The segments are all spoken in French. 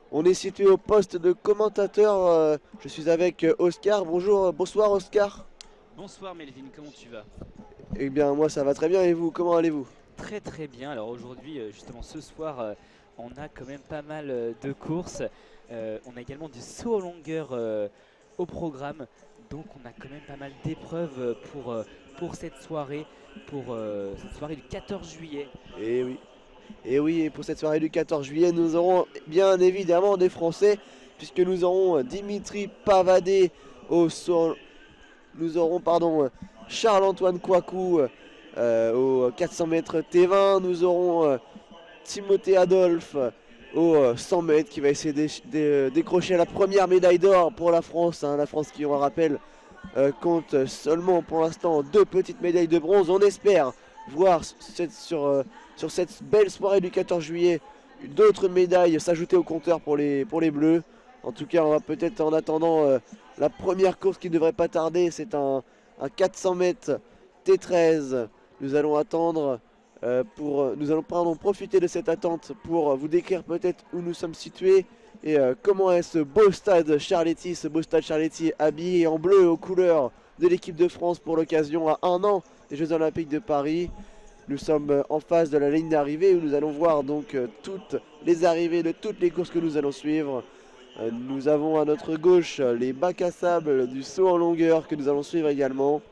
On est situé au poste de commentateur. Je suis avec Oscar. Bonjour, bonsoir Oscar. Bonsoir Melvin, comment tu vas? Eh bien, moi ça va très bien et vous, comment allez-vous? Très très bien. Alors aujourd'hui, justement ce soir, on a quand même pas mal de courses. On a également du saut en longueur au programme. Donc on a quand même pas mal d'épreuves pour cette soirée du 14 juillet. Eh oui, et oui, et pour cette soirée du 14 juillet, nous aurons bien évidemment des Français, puisque nous aurons Dimitri Pavadé au saut. Nous aurons, Charles-Antoine Kouakou au 400 mètres T20. Nous aurons Timothée Adolphe au 100 mètres qui va essayer de décrocher la première médaille d'or pour la France. Hein. La France qui, on le rappelle, compte seulement pour l'instant deux petites médailles de bronze. On espère voir sur cette belle soirée du 14 juillet d'autres médailles s'ajouter au compteur pour les Bleus. En tout cas, on va peut-être en attendant la première course qui ne devrait pas tarder. C'est un 400 mètres T13. Nous allons attendre nous allons profiter de cette attente pour vous décrire peut-être où nous sommes situés et comment est ce beau stade Charletti habillé en bleu aux couleurs de l'équipe de France pour l'occasion à un an des Jeux Olympiques de Paris. Nous sommes en face de la ligne d'arrivée où nous allons voir donc toutes les arrivées de toutes les courses que nous allons suivre. Nous avons à notre gauche les bacs à sable du saut en longueur que nous allons suivre également.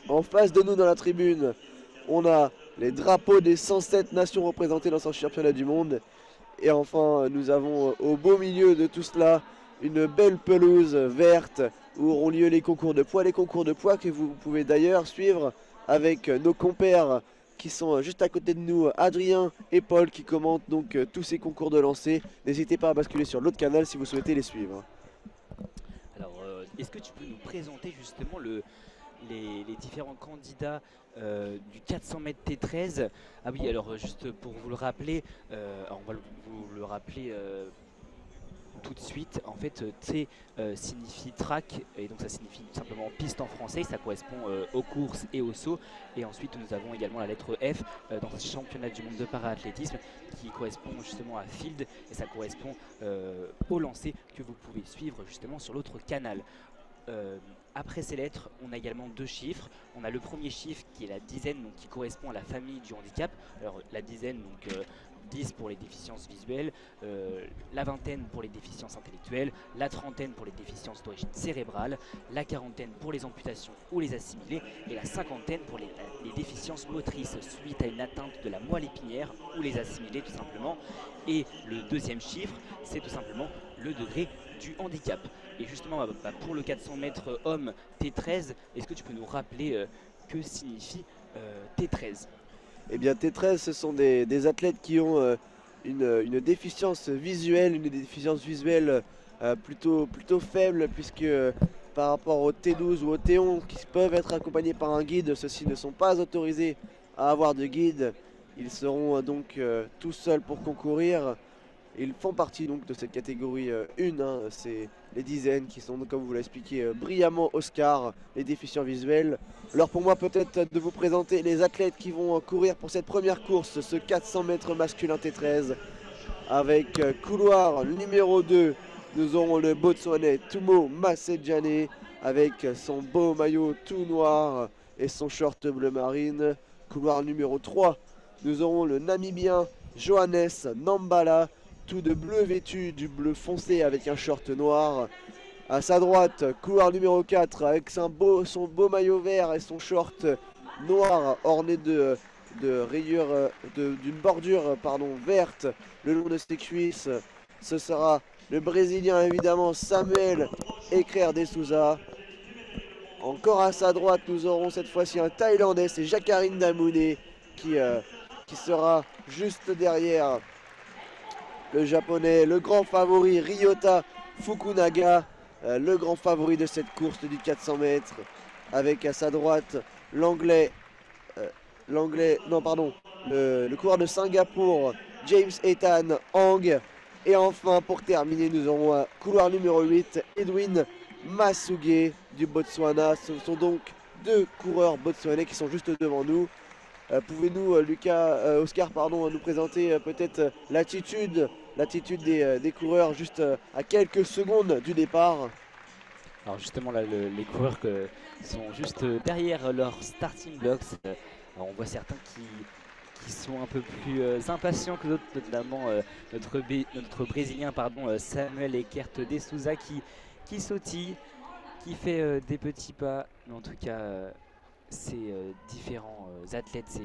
En face de nous dans la tribune, on a les drapeaux des 107 nations représentées dans ce championnat du monde. Et enfin, nous avons au beau milieu de tout cela une belle pelouse verte où auront lieu les concours de poids que vous pouvez d'ailleurs suivre avec nos compères qui sont juste à côté de nous, Adrien et Paul qui commentent donc tous ces concours de lancer. N'hésitez pas à basculer sur l'autre canal si vous souhaitez les suivre. Alors est-ce que tu peux nous présenter justement les différents candidats du 400 mètres T13? Ah oui, alors juste pour vous le rappeler, on va vous le rappeler tout de suite. En fait, T signifie track, et donc ça signifie tout simplement piste en français. Ça correspond aux courses et aux sauts. Et ensuite, nous avons également la lettre F dans ce championnat du monde de para-athlétisme qui correspond justement à field, et ça correspond au lancer que vous pouvez suivre justement sur l'autre canal. Euh, Après ces lettres, on a également deux chiffres. On a le premier chiffre qui est la dizaine, donc qui correspond à la famille du handicap. Alors la dizaine, donc 10 pour les déficiences visuelles, la vingtaine pour les déficiences intellectuelles, la trentaine pour les déficiences d'origine cérébrale, la quarantaine pour les amputations ou les assimilés, et la cinquantaine pour les déficiences motrices suite à une atteinte de la moelle épinière ou les assimilés tout simplement. Et le deuxième chiffre, c'est tout simplement le degré du handicap. Et justement, pour le 400 mètres homme T13, est-ce que tu peux nous rappeler que signifie T13? Eh bien T13 ce sont des athlètes qui ont une déficience visuelle plutôt faible puisque par rapport au T12 ou au T11 qui peuvent être accompagnés par un guide, ceux-ci ne sont pas autorisés à avoir de guide. Ils seront donc tout seuls pour concourir. Ils font partie donc de cette catégorie 1, hein. C'est les dizaines qui sont, comme vous l'avez expliqué brillamment Oscar, les déficients visuels. Alors pour moi peut-être de vous présenter les athlètes qui vont courir pour cette première course, ce 400 mètres masculin T13. Avec couloir numéro 2, nous aurons le Botswanais Tumo Masedjane avec son beau maillot tout noir et son short bleu marine. Couloir numéro 3, nous aurons le Namibien Johannes Nambala, tout de bleu vêtu, du bleu foncé avec un short noir. À sa droite, couloir numéro 4 avec son beau maillot vert et son short noir orné de rayures, d'une bordure verte le long de ses cuisses. Ce sera le Brésilien évidemment Samuel Ekrer de Souza. Encore à sa droite, nous aurons cette fois-ci un Thaïlandais, c'est Jacqueline Damouné qui sera juste derrière le japonais, le grand favori Ryota Fukunaga, le grand favori de cette course du 400 mètres, avec à sa droite l'anglais, le coureur de Singapour, James Ethan Hang. Et enfin, pour terminer, nous aurons un couloir numéro 8, Edwin Masuge du Botswana. Ce sont donc deux coureurs botswanais qui sont juste devant nous. Pouvez-nous, Oscar, nous présenter peut-être l'attitude l'attitude des coureurs juste à quelques secondes du départ. Alors justement là, les coureurs sont juste derrière leur starting blocks. Alors on voit certains qui sont un peu plus impatients que d'autres, notamment notre Brésilien Samuel Eckert de Souza qui sautille, qui fait des petits pas. Mais en tout cas, ces différents athlètes,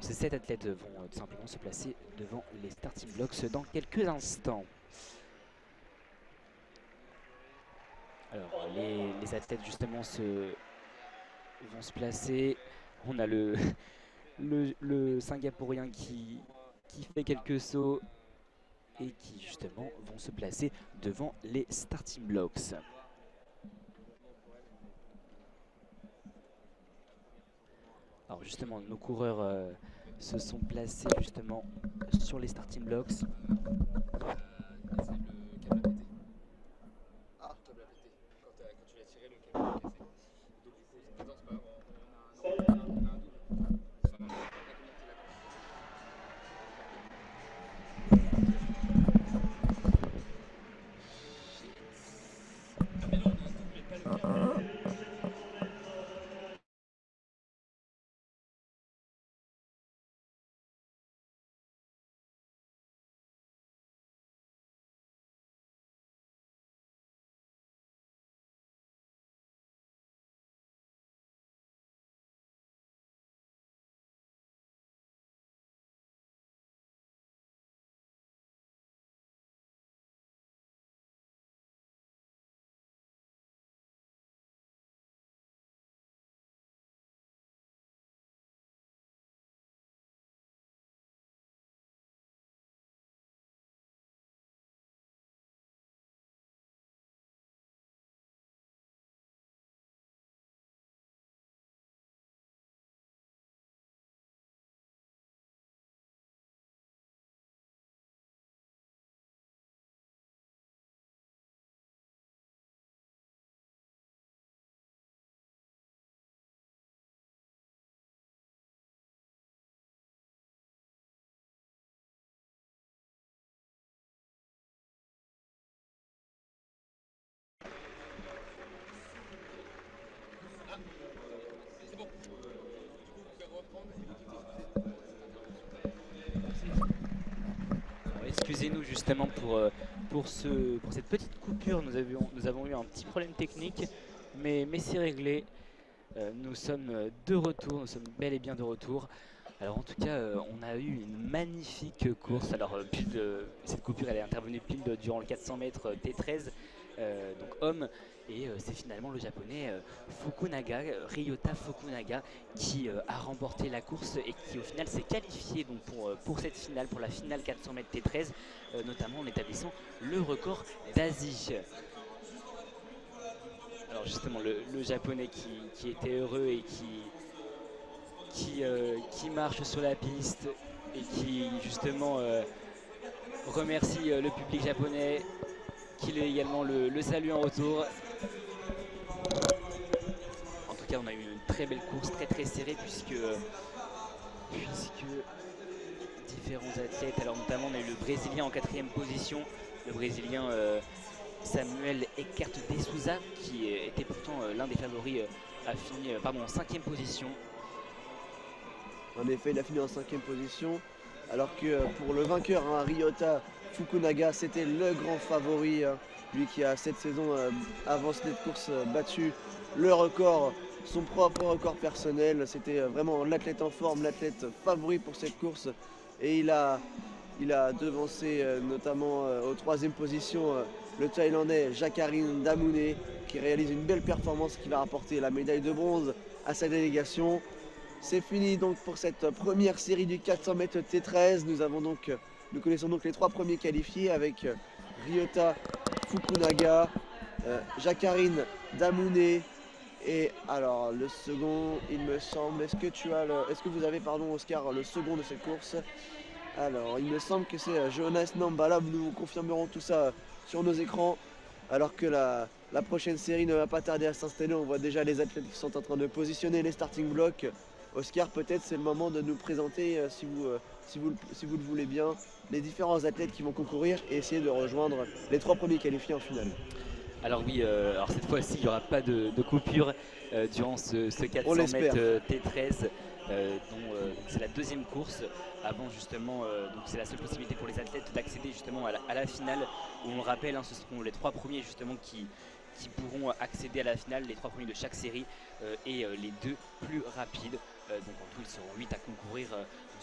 ces 7 athlètes vont tout simplement se placer devant les starting blocks dans quelques instants. Alors les athlètes justement vont se placer. On a le Singapourien qui fait quelques sauts et qui justement vont se placer devant les starting blocks. Alors justement nos coureurs se sont placés justement sur les starting blocks. Excusez-nous justement pour cette petite coupure, nous avons eu un petit problème technique, mais c'est réglé. Nous sommes de retour, nous sommes bel et bien de retour. Alors en tout cas, on a eu une magnifique course. Alors cette coupure elle est intervenue pile durant le 400 mètres T13, donc homme. Et c'est finalement le japonais Ryota Fukunaga, qui a remporté la course et qui au final s'est qualifié donc, pour cette finale, pour la finale 400 mètres T13, notamment en établissant le record d'Asie. Alors justement le japonais qui était heureux et qui marche sur la piste et qui justement remercie le public japonais, qui également le salue en retour. En tout cas on a eu une très belle course, très serrée puisque différents athlètes, alors notamment on a eu le Brésilien en 4e position, le Brésilien Samuel Eckert de Souza, qui était pourtant l'un des favoris, a fini en 5e position. En effet, il a fini en 5e position, alors que pour le vainqueur, Ryota Fukunaga, c'était le grand favori, lui qui a cette saison, avant cette course, battu le record, son propre record personnel. C'était vraiment l'athlète en forme, l'athlète favori pour cette course. Et il a devancé notamment aux 3e position le Thaïlandais Jakarin Damoune, qui réalise une belle performance qui va rapporter la médaille de bronze à sa délégation. C'est fini donc pour cette première série du 400 mètres T13. Nous connaissons donc les 3 premiers qualifiés avec Ryota Fukunaga, Jakarin Damoune et alors le second, il me semble, est-ce que vous avez, Oscar, le second de cette course? Alors il me semble que c'est Jonas Nambala, nous confirmerons tout ça sur nos écrans, alors que la prochaine série ne va pas tarder à s'installer. On voit déjà les athlètes qui sont en train de positionner les starting blocks. Oscar, peut-être c'est le moment de nous présenter, si vous si vous le voulez bien, les différents athlètes qui vont concourir et essayer de rejoindre les 3 premiers qualifiés en finale. Alors oui, alors cette fois-ci, il n'y aura pas de coupure durant ce 400 l'espère. mètres T13, dont c'est la deuxième course. Avant justement, donc c'est la seule possibilité pour les athlètes d'accéder justement à la finale, où on le rappelle, hein, ce seront les 3 premiers justement qui pourront accéder à la finale, les 3 premiers de chaque série et les 2 plus rapides. Donc en tout, ils seront 8 à concourir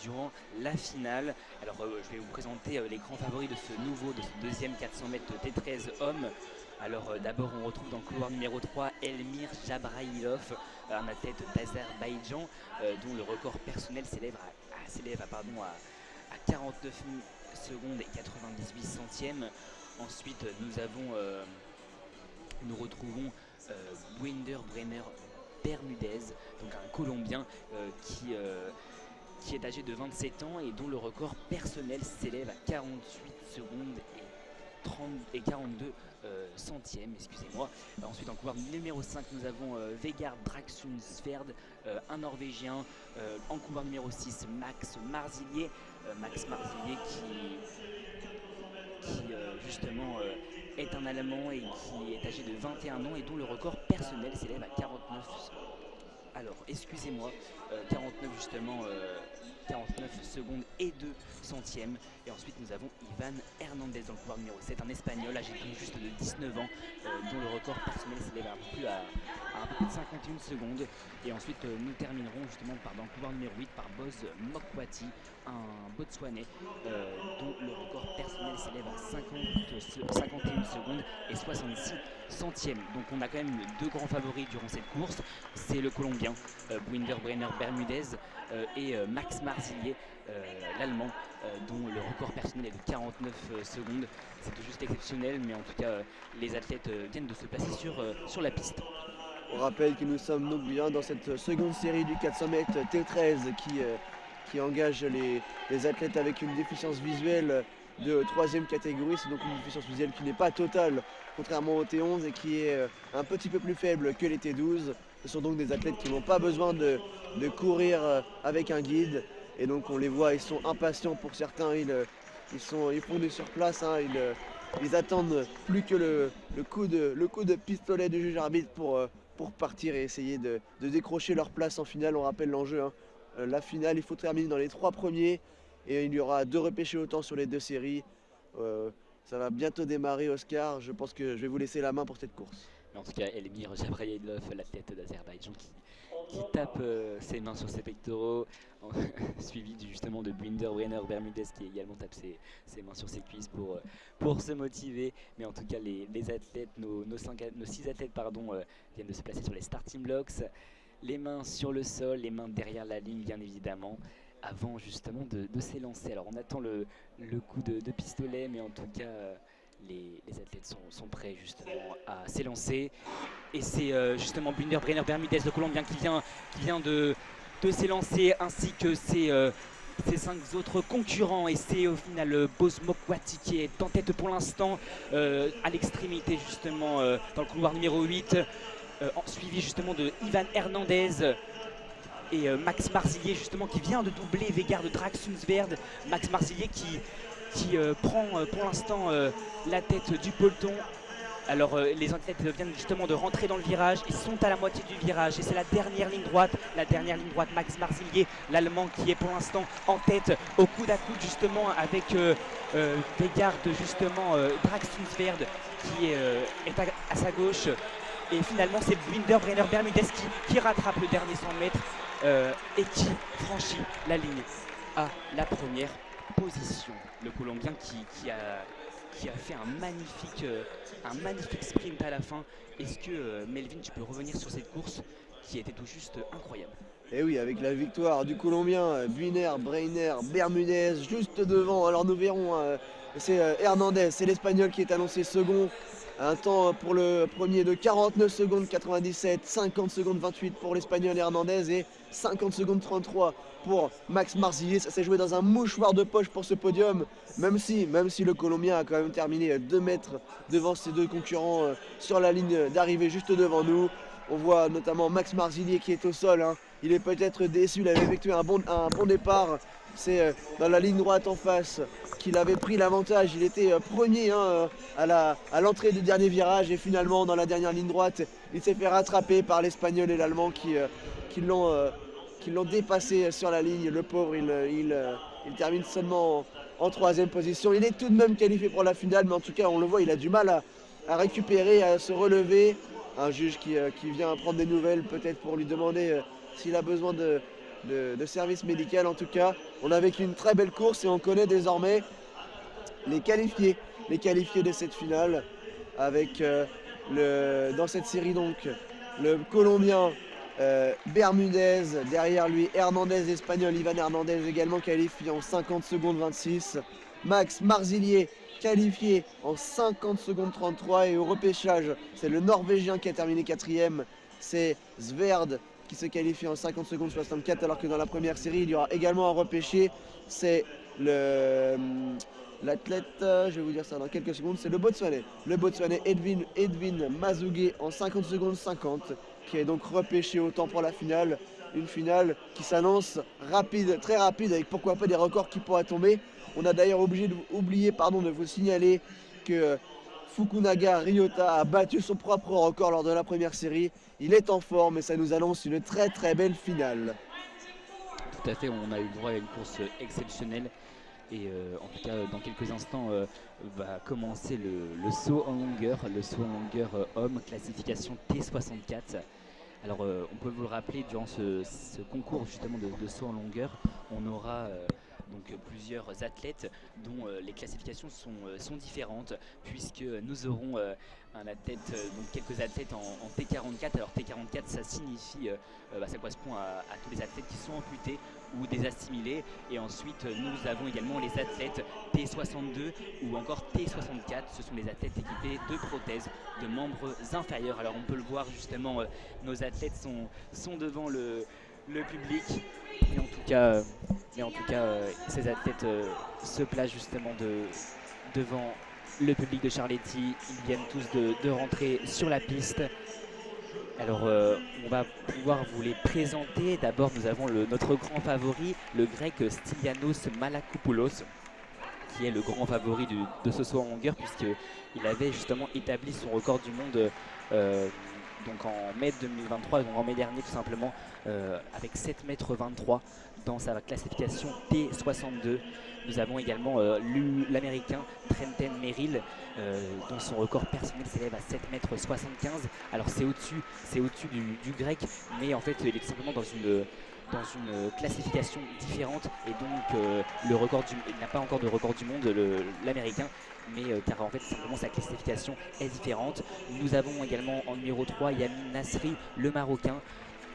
durant la finale. Alors je vais vous présenter les grands favoris de ce deuxième 400 mètres T13 hommes. Alors d'abord on retrouve dans le couloir numéro 3 Elmir Jabrailov, un athlète d'Azerbaïdjan dont le record personnel s'élève à 49 secondes et 98 centièmes. Ensuite nous retrouvons Winder Brenner Bermudez, donc un Colombien qui est âgé de 27 ans et dont le record personnel s'élève à 48 secondes et 42 centièmes, excusez-moi. Ensuite en couloir numéro 5 nous avons Vegard Draxunsverd, un Norvégien. En couloir numéro 6 Max Marzillier, qui justement est un Allemand et qui est âgé de 21 ans et dont le record personnel s'élève à 49. Alors, excusez-moi, 49 justement, 49 secondes et 2 centièmes. Et ensuite nous avons Ivan Hernandez dans le couloir numéro 7, un Espagnol âgé tout juste de 19 ans, dont le record personnel s'élève à un peu plus de 51 secondes. Et ensuite nous terminerons justement dans le couloir numéro 8 par Boz Mokwati, un Botswanais dont le record personnel s'élève à 51 secondes et 66 centièmes. Donc on a quand même 2 grands favoris durant cette course. C'est le Colombien Winder Brenner Bermudez et Max Marzillier, l'Allemand, dont le record personnel est de 49 secondes. C'est tout juste exceptionnel, mais en tout cas les athlètes viennent de se placer sur la piste. On rappelle que nous sommes donc bien dans cette seconde série du 400 mètres T13 qui engage les athlètes avec une déficience visuelle de 3e catégorie. C'est donc une déficience visuelle qui n'est pas totale, contrairement au T11, et qui est un petit peu plus faible que les T12. Ce sont donc des athlètes qui n'ont pas besoin de courir avec un guide. Et donc on les voit, ils sont impatients pour certains, ils font du surplace, hein, ils attendent plus que le coup de pistolet du juge arbitre pour partir et essayer de décrocher leur place en finale. On rappelle l'enjeu, hein. La finale, il faut terminer dans les 3 premiers et il y aura 2 repêchés au temps sur les 2 séries. Ça va bientôt démarrer, Oscar, je pense que je vais vous laisser la main pour cette course. Mais en tout cas, Elmir Jabrailov, l'athlète d'Azerbaïdjan, qui tape ses mains sur ses pectoraux, suivi justement de Winder Brenner Bermudez qui également tape ses mains sur ses cuisses pour se motiver. Mais en tout cas, les athlètes, nos 6 athlètes viennent de se placer sur les starting blocks, les mains sur le sol, les mains derrière la ligne bien évidemment, avant justement de s'élancer. Alors on attend le coup de pistolet, mais en tout cas les athlètes sont prêts justement à s'élancer. Et c'est justement Winder Brenner Bermudez, le Colombien, qui vient de s'élancer, ainsi que ses 5 autres concurrents. Et c'est au final Boz Mokwati qui est en tête pour l'instant, à l'extrémité justement dans le couloir numéro 8, suivi justement de Ivan Hernandez et Max Marzillier justement qui vient de doubler Vegard Draxunsverd. Max Marzillier qui prend pour l'instant la tête du peloton. Alors les athlètes viennent justement de rentrer dans le virage et sont à la moitié du virage, et c'est la dernière ligne droite, Max Marzillier, l'Allemand, qui est pour l'instant en tête au coude à coude justement avec Vegard justement Draxunsverd qui est à sa gauche. Et finalement c'est Winder Brenner Bermudez qui rattrape le dernier 100 mètres et qui franchit la ligne à la première position. Le Colombien qui a fait un magnifique sprint à la fin. Est-ce que Melvin, tu peux revenir sur cette course qui était tout juste incroyable? Et oui, avec la victoire du Colombien Winder Brenner Bermudez juste devant. Alors nous verrons, c'est Hernandez, c'est l'Espagnol qui est annoncé second. Un temps pour le premier de 49 secondes 97, 50 secondes 28 pour l'Espagnol Hernandez et 50 secondes 33 pour Max Marzillier. Ça s'est joué dans un mouchoir de poche pour ce podium, même si le Colombien a quand même terminé 2 mètres devant ses 2 concurrents sur la ligne d'arrivée juste devant nous. On voit notamment Max Marzillier qui est au sol, hein. Il est peut-être déçu, il avait effectué un bon départ C'est dans la ligne droite en face qu'il avait pris l'avantage. Il était premier à l'entrée du dernier virage et finalement dans la dernière ligne droite, il s'est fait rattraper par l'Espagnol et l'Allemand qui l'ont dépassé sur la ligne. Le pauvre, il termine seulement en troisième position. Il est tout de même qualifié pour la finale, mais en tout cas, on le voit, il a du mal à récupérer, à se relever. Un juge qui vient prendre des nouvelles, peut-être pour lui demander s'il a besoin de service médical. En tout cas, on a vécu une très belle course et on connaît désormais les qualifiés de cette finale avec dans cette série donc le Colombien Bermudez, derrière lui Hernandez espagnol, Ivan Hernandez également qualifié en 50 secondes 26, Max Marzilier qualifié en 50 secondes 33 et au repêchage c'est le Norvégien qui a terminé quatrième, c'est Sverd qui se qualifie en 50 secondes 64 alors que dans la première série il y aura également un repêché, c'est l'athlète, je vais vous dire ça dans quelques secondes, c'est le Botswanais Edwin Mazougué en 50 secondes 50 qui est donc repêché au temps pour la finale. Une finale qui s'annonce rapide, très rapide, avec pourquoi pas des records qui pourraient tomber. On a d'ailleurs oublié de vous signaler que Fukunaga Ryota a battu son propre record lors de la première série. Il est en forme et ça nous annonce une très très belle finale. Tout à fait, on a eu droit à une course exceptionnelle. Et en tout cas, dans quelques instants, va commencer le saut en longueur, homme, classification T64. Alors, on peut vous le rappeler, durant ce concours justement de saut en longueur, on aura donc plusieurs athlètes dont les classifications sont différentes, puisque nous aurons un athlète, donc quelques athlètes en T44. Alors T44, ça signifie, ça correspond à tous les athlètes qui sont amputés ou des assimilés. Et ensuite, nous avons également les athlètes T62 ou encore T64. Ce sont les athlètes équipés de prothèses de membres inférieurs. Alors on peut le voir justement, nos athlètes sont devant le public. Et en tout cas, ces athlètes se placent justement devant le public de Charletti. Ils viennent tous de rentrer sur la piste. Alors on va pouvoir vous les présenter. D'abord nous avons notre grand favori, le grec Stylianos Malakopoulos, qui est le grand favori de ce saut en longueur, puisqu'il avait justement établi son record du monde donc en mai 2023, donc en mai dernier tout simplement, avec 7,23 m dans sa classification T62. Nous avons également l'américain Trenton Merrill, dont son record personnel s'élève à 7,75 m. Alors c'est au-dessus du grec, mais en fait il est tout simplement dans une classification différente, et donc il n'a pas encore de record du monde, l'américain, mais car en fait simplement sa classification est différente. Nous avons également en numéro 3 Yamin Nasri, le Marocain,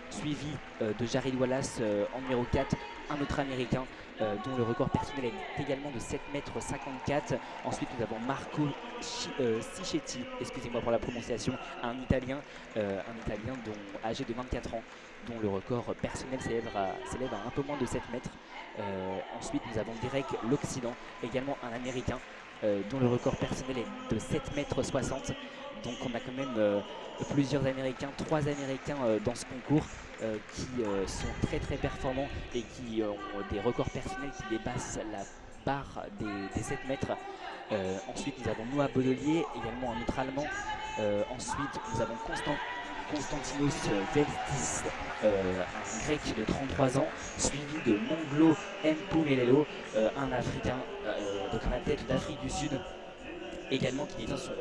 suivi de Jared Wallace en numéro 4, un autre américain dont le record personnel est également de 7,54 m. Ensuite nous avons Marco Cichetti, excusez-moi pour la prononciation, un Italien âgé de 24 ans, dont le record personnel s'élève à un peu moins de 7 mètres. Ensuite nous avons Derek l'Occident, également un Américain, dont le record personnel est de 7,60 m. Donc on a quand même plusieurs Américains, 3 Américains dans ce concours qui sont très très performants et qui ont des records personnels qui dépassent la barre des 7 mètres. Ensuite nous avons Noah Bodelier, également un autre Allemand. Ensuite nous avons Konstantinos Veltis, un grec de 33 ans, suivi de Monglo Mpumelelo, un Africain, donc un athlète d'Afrique du Sud, également qui détient son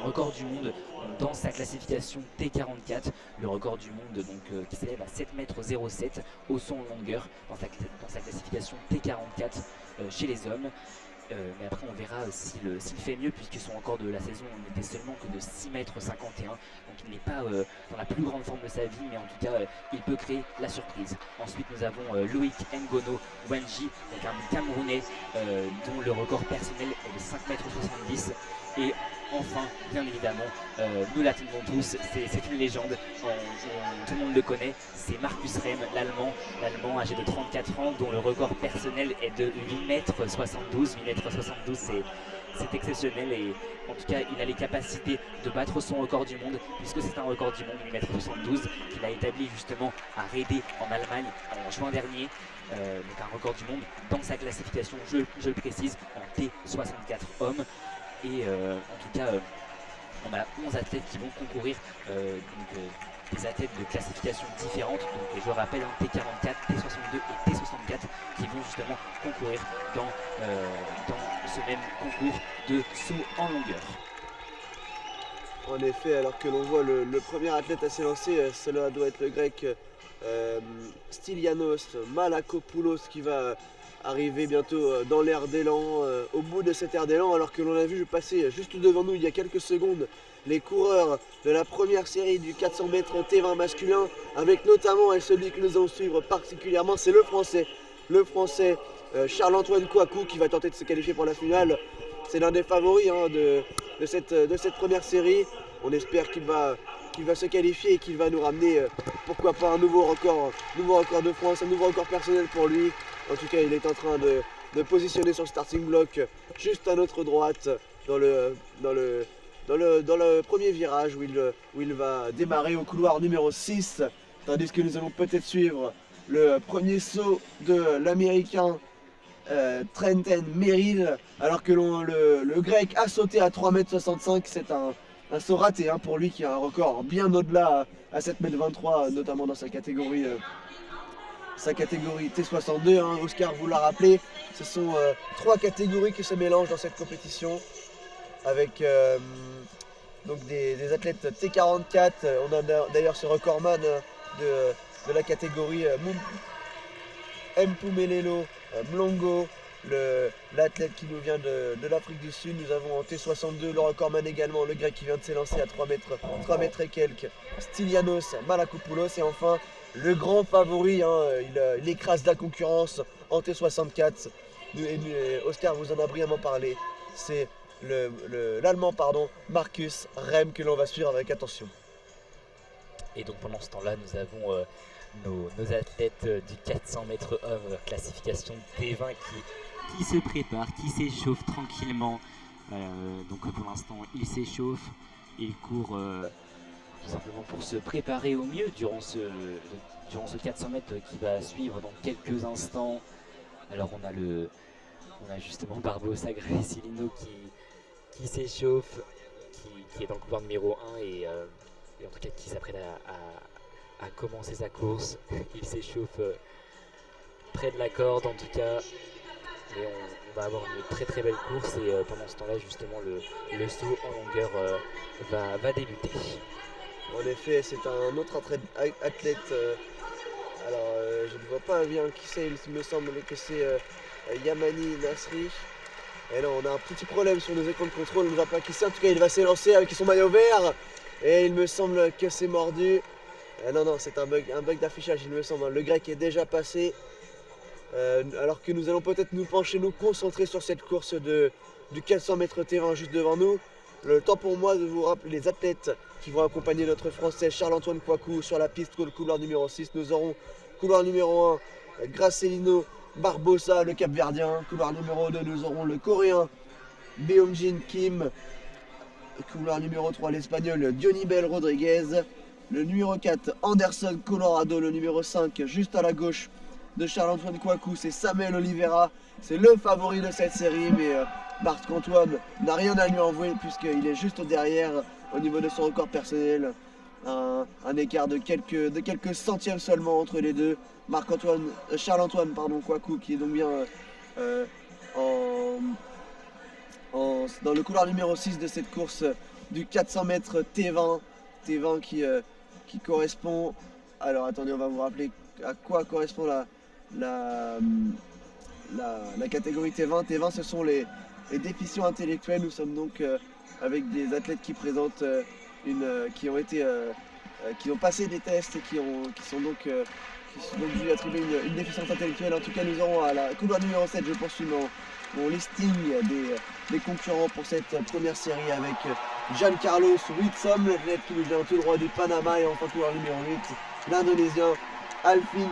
record du monde dans sa classification T44, le record du monde donc, qui s'élève à 7,07 m au saut en longueur dans sa classification T44 chez les hommes. Mais après on verra s'il fait mieux, puisque son record de la saison n'était seulement que de 6,51 m, donc il n'est pas dans la plus grande forme de sa vie, mais en tout cas il peut créer la surprise. Ensuite nous avons Loïc Ngono Wenji, donc un Camerounais dont le record personnel est de 5,70 m, et enfin, bien évidemment, nous l'attendons tous, c'est une légende, tout le monde le connaît, c'est Marcus Rehm, l'Allemand âgé de 34 ans, dont le record personnel est de 8,72 m. 8,72 m, c'est exceptionnel et en tout cas il a les capacités de battre son record du monde, puisque c'est un record du monde 8,72 m qu'il a établi justement à Rede en Allemagne en juin dernier. Donc un record du monde dans sa classification, je le précise, en T64 hommes. Et en tout cas, on a 11 athlètes qui vont concourir, des athlètes de classifications différentes. Donc, et je rappelle, T44, T62 et T64 qui vont justement concourir dans ce même concours de saut en longueur. En effet, alors que l'on voit le premier athlète à s'élancer, cela doit être le grec Stylianos Malakopoulos qui va arriver bientôt dans l'air d'élan, au bout de cette aire d'élan, alors que l'on a vu passer juste devant nous il y a quelques secondes les coureurs de la première série du 400 mètres T20 masculin, avec notamment, et celui que nous allons suivre particulièrement, c'est le français Charles-Antoine Kouakou qui va tenter de se qualifier pour la finale. C'est l'un des favoris de cette première série. On espère qu'il va se qualifier et qu'il va nous ramener, pourquoi pas, un nouveau record de France, un nouveau record personnel pour lui. En tout cas, il est en train de positionner son starting block juste à notre droite dans le premier virage où il va démarrer au couloir numéro 6, tandis que nous allons peut-être suivre le premier saut de l'américain Trenton Merrill, alors que le grec a sauté à 3,65 m. C'est un saut raté pour lui qui a un record bien au-delà à 7,23 m, notamment dans sa catégorie T62. Oscar vous l'a rappelé, ce sont 3 catégories qui se mélangent dans cette compétition avec donc des athlètes T44. On a d'ailleurs ce recordman de la catégorie Mpumelelo Mlongo, l'athlète qui nous vient de l'Afrique du Sud. Nous avons en T62 le recordman également, le grec qui vient de s'élancer à 3 mètres et quelques, Stylianos Malakopoulos. Et enfin le grand favori, il écrase la concurrence en T64. Oscar vous en a brillamment parlé, c'est l'Allemand Marcus Rehm que l'on va suivre avec attention. Et donc pendant ce temps-là, nous avons nos athlètes du 400 mètres hommes, classification T20 qui se préparent, qui s'échauffent tranquillement. Donc pour l'instant, ils s'échauffent, ils courent tout simplement pour se préparer au mieux durant ce 400 mètres qui va suivre dans quelques instants. Alors on a justement Barbosa Gravesilino qui s'échauffe, qui est dans le couloir numéro 1 et en tout cas qui s'apprête à commencer sa course. Il s'échauffe près de la corde en tout cas, et on va avoir une très très belle course et pendant ce temps-là justement le saut en longueur va débuter. En effet, c'est un autre athlète, alors je ne vois pas bien qui c'est, il me semble que c'est Yamani Nasri. Et là on a un petit problème sur nos écrans de contrôle, on ne voit pas qui c'est, en tout cas il va s'élancer avec son maillot vert et il me semble que c'est mordu. Non, c'est un bug d'affichage, il me semble. Le grec est déjà passé, alors que nous allons peut-être nous concentrer sur cette course du 400 mètres T20 juste devant nous. Le temps pour moi de vous rappeler les athlètes qui vont accompagner notre français Charles-Antoine Kouakou sur la piste, le couloir numéro 6. Nous aurons couloir numéro 1 Gracelino Barbosa, le Cap-Verdien. Couloir numéro 2, nous aurons le Coréen Beongjin Kim. Couloir numéro 3, l'Espagnol Dionibel Rodriguez. Le numéro 4, Anderson Colorado. Le numéro 5, juste à la gauche de Charles-Antoine Kouakou, c'est Samuel Oliveira. C'est le favori de cette série, mais Marc-Antoine n'a rien à lui envoyer puisqu'il est juste derrière au niveau de son record personnel. Un écart de quelques centièmes seulement entre les deux. Charles-Antoine Kouakou qui est donc bien dans le couloir numéro 6 de cette course du 400 mètres T20. T20 qui correspond... Alors attendez, on va vous rappeler à quoi correspond la catégorie T20. T20, ce sont les déficients intellectuels. Nous sommes donc avec des athlètes qui présentent qui ont passé des tests et qui sont donc dû attribuer une déficience intellectuelle. En tout cas, nous aurons à la couloir numéro 7, je poursuis mon listing des concurrents pour cette première série avec Giancarlos Whitsom, l'athlète qui nous vient tout droit du Panama, et enfin coureur numéro 8, l'Indonésien Alfin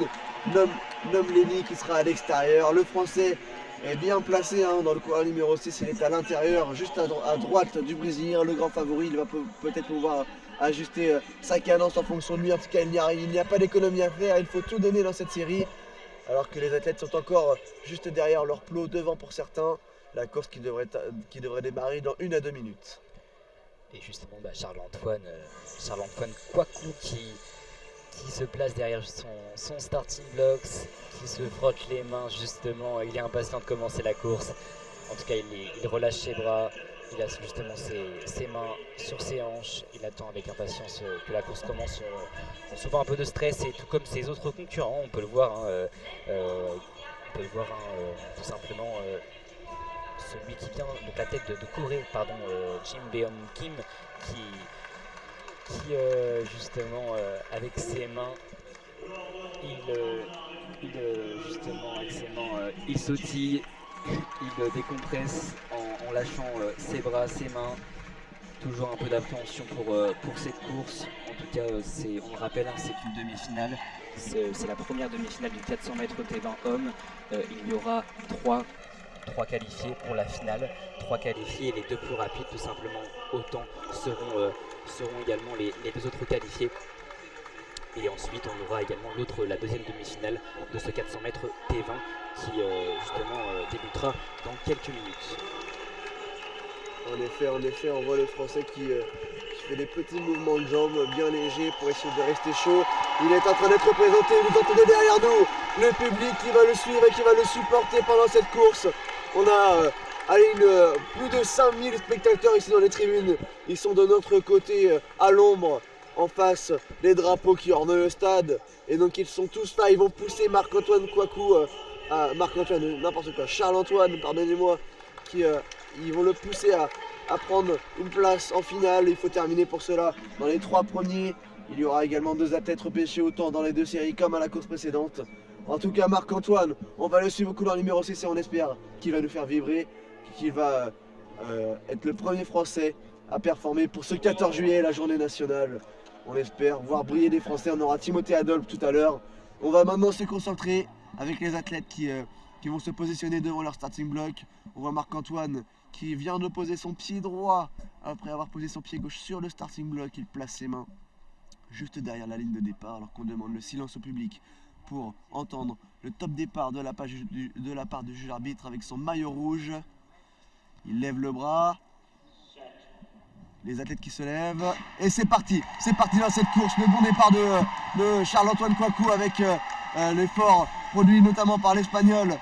Nomleni qui sera à l'extérieur. Le Français est bien placé dans le coureur numéro 6, il est à l'intérieur, juste à droite du Brésilien, le grand favori. Il va peut-être pouvoir ajuster sa cadence en fonction de lui. En tout cas, il n'y a pas d'économie à faire, il faut tout donner dans cette série. Alors que les athlètes sont encore juste derrière leur plot, devant pour certains. La course qui devrait démarrer dans 1 à 2 minutes. Et justement, Charles-Antoine Kouakou qui se place derrière son starting blocks, qui se frotte les mains justement, il est impatient de commencer la course. En tout cas, il relâche ses bras, il a justement ses mains sur ses hanches, il attend avec impatience que la course commence. Souvent un peu de stress, et tout comme ses autres concurrents, on peut le voir, tout simplement celui qui vient de la tête de Corée, Jim Beom Kim, qui justement avec ses mains, il sautille, il décompresse en lâchant ses bras, ses mains. Toujours un peu d'appréhension pour cette course. En tout cas, on le rappelle, c'est une demi-finale. C'est la première demi-finale du 400 mètres T20 hommes. Il y aura trois qualifiés pour la finale. 3 qualifiés, et les 2 plus rapides, tout simplement, autant seront également les 2 autres qualifiés. Et ensuite, on aura également la deuxième demi-finale de ce 400 mètres T20 qui justement débutera dans quelques minutes. En effet, on voit le Français qui fait des petits mouvements de jambes bien légers pour essayer de rester chaud. Il est en train d'être présenté, vous entendez derrière nous le public qui va le suivre et qui va le supporter pendant cette course. On a plus de 5000 spectateurs ici dans les tribunes. Ils sont de notre côté à l'ombre, en face des drapeaux qui ornent le stade. Et donc ils sont tous là, ils vont pousser Marc-Antoine Kouakou, Charles-Antoine, pardonnez-moi, ils vont le pousser à prendre une place en finale. Il faut terminer pour cela dans les 3 premiers. Il y aura également 2 athlètes repêchés autant dans les 2 séries comme à la course précédente. En tout cas, Marc-Antoine, on va le suivre au couleur numéro 6 et on espère qu'il va nous faire vibrer, qu'il va être le premier Français à performer pour ce 14 juillet, la journée nationale. On espère voir briller des Français. On aura Timothée Adolphe tout à l'heure. On va maintenant se concentrer avec les athlètes qui vont se positionner devant leur starting block. On voit Marc-Antoine qui vient de poser son pied droit après avoir posé son pied gauche sur le starting block. Il place ses mains juste derrière la ligne de départ alors qu'on demande le silence au public pour entendre le top départ de la part du juge arbitre avec son maillot rouge. Il lève le bras. Les athlètes qui se lèvent. Et c'est parti dans cette course. Le bon départ de Charles-Antoine Kouakou avec l'effort produit notamment par l'Espagnol.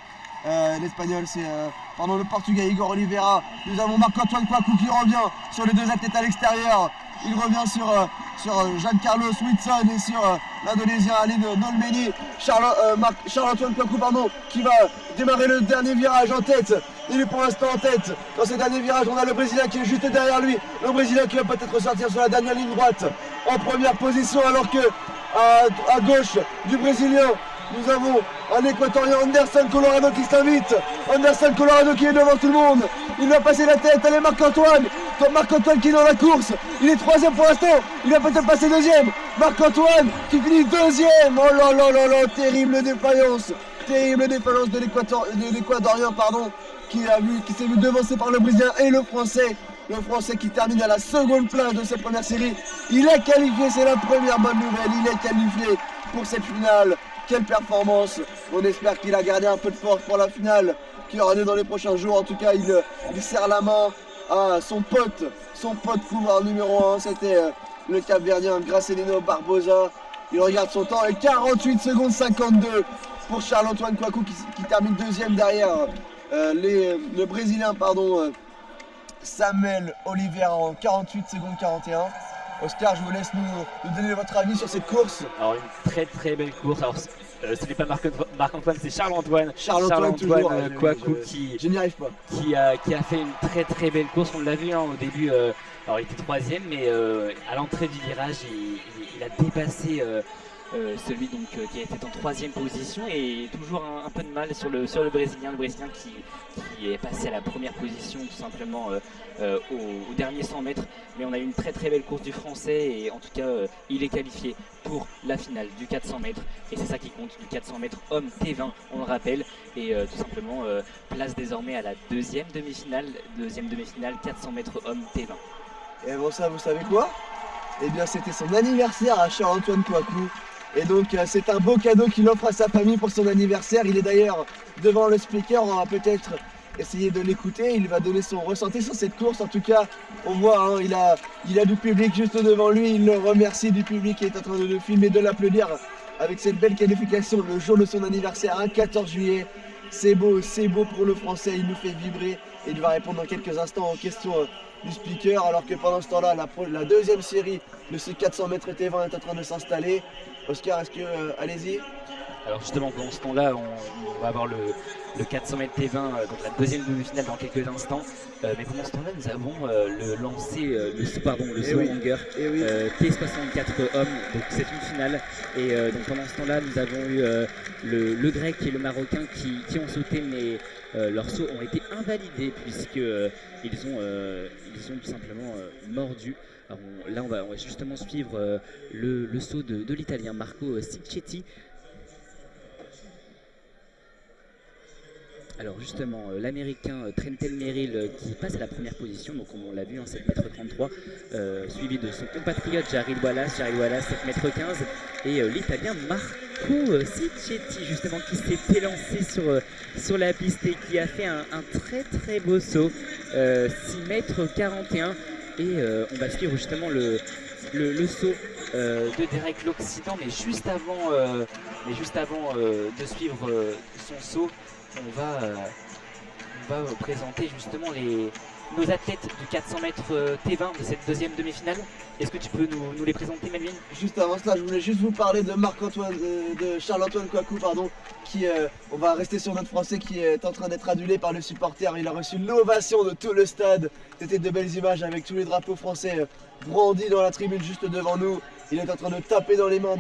L'Espagnol, c'est le Portugais Igor Oliveira. Nous avons Marc-Antoine Kouakou qui revient sur les 2 athlètes à l'extérieur. Il revient sur Giancarlos Whitsom et sur l'Indonésien Alfin Nomleni. Charles-Antoine Kouakou qui va démarrer le dernier virage en tête. Il est pour l'instant en tête. Dans ce dernier virage, on a le Brésilien qui est juste derrière lui. Le Brésilien qui va peut-être sortir sur la dernière ligne droite en première position, alors que à gauche du Brésilien, nous avons un Équatorien, Anderson Colorado, qui s'invite. Anderson Colorado qui est devant tout le monde. Il va passer la tête. Allez, Marc-Antoine. Marc-Antoine qui est dans la course. Il est 3e pour l'instant. Il va peut-être passer 2e. Marc-Antoine qui finit 2e. Oh là là là là. Terrible défaillance. De l'Équatorien, qui s'est vu devancer par le Brésilien et le Français. Le Français qui termine à la 2e place de cette première série. Il est qualifié, c'est la première bonne nouvelle. Il est qualifié pour cette finale. Quelle performance! On espère qu'il a gardé un peu de force pour la finale qui aura lieu dans les prochains jours. En tout cas, il serre la main à son pote coureur numéro 1. C'était le Cap-Verdien Gracilino Barbosa. Il regarde son temps et 48 secondes 52 pour Charles-Antoine Kouakou qui termine 2e derrière le Brésilien Samuel Oliveira en 48 secondes 41. Oscar, je vous laisse nous donner votre avis sur cette course. Alors, une très très belle course. Alors, ce n'est pas Marc-Antoine, c'est Charles-Antoine. Kouakou je n'y arrive pas. Qui a fait une très très belle course. On l'a vu au début. Alors, il était 3e, mais à l'entrée du virage, il a dépassé celui donc qui était en troisième position et toujours un peu de mal sur le Brésilien, qui est passé à la première position tout simplement au dernier 100 mètres. Mais on a eu une très très belle course du Français et en tout cas il est qualifié pour la finale du 400 mètres et c'est ça qui compte, du 400 mètres homme T20 on le rappelle, et tout simplement place désormais à la deuxième demi-finale 400 mètres homme T20. Et avant ça, vous savez quoi? Eh bien, c'était son anniversaire à Charles-Antoine Kouakou. Et donc, c'est un beau cadeau qu'il offre à sa famille pour son anniversaire. Il est d'ailleurs devant le speaker. On va peut-être essayer de l'écouter. Il va donner son ressenti sur cette course. En tout cas, on voit, hein, il a du public juste devant lui. Il le remercie du public qui est en train de le filmer, de l'applaudir avec cette belle qualification le jour de son anniversaire, un 14 juillet. C'est beau pour le Français. Il nous fait vibrer. Et il va répondre dans quelques instants aux questions du speaker, alors que pendant ce temps-là, la deuxième série de ce 400 mètres T20 est en train de s'installer. Oscar, est-ce que... allez-y. Alors justement, pendant ce temps-là, on va avoir le 400 mètres T20, donc la deuxième demi-finale dans quelques instants. Mais pendant ce temps-là, nous avons le saut en longueur T64 hommes, donc c'est une finale. Et donc pendant ce temps-là, nous avons eu le grec et le marocain qui ont sauté, mais leurs sauts ont été invalidés puisqu'ils ont tout simplement mordu. Alors là, on va justement suivre le saut de l'Italien Marco Cicchetti. Alors justement, l'Américain Trentel Merrill qui passe à la première position, donc on l'a vu, 7,33 m, suivi de son compatriote Jared Wallace, 7,15 m, et l'Italien Marco Cicchetti, justement, qui s'est élancé sur la piste et qui a fait un très très beau saut, 6,41 m, et on va suivre justement le saut de Derek l'Occident, mais juste avant de suivre son saut, on va présenter justement nos athlètes du 400 mètres T20 de cette deuxième demi-finale. Est-ce que tu peux nous les présenter, Melvin? Juste avant cela, je voulais juste vous parler de de Charles-Antoine Kouakou, pardon, qui, on va rester sur notre français, qui est en train d'être adulé par le supporter. Il a reçu l'ovation de tout le stade. C'était de belles images avec tous les drapeaux français brandis dans la tribune juste devant nous. Il est en train de taper dans les mains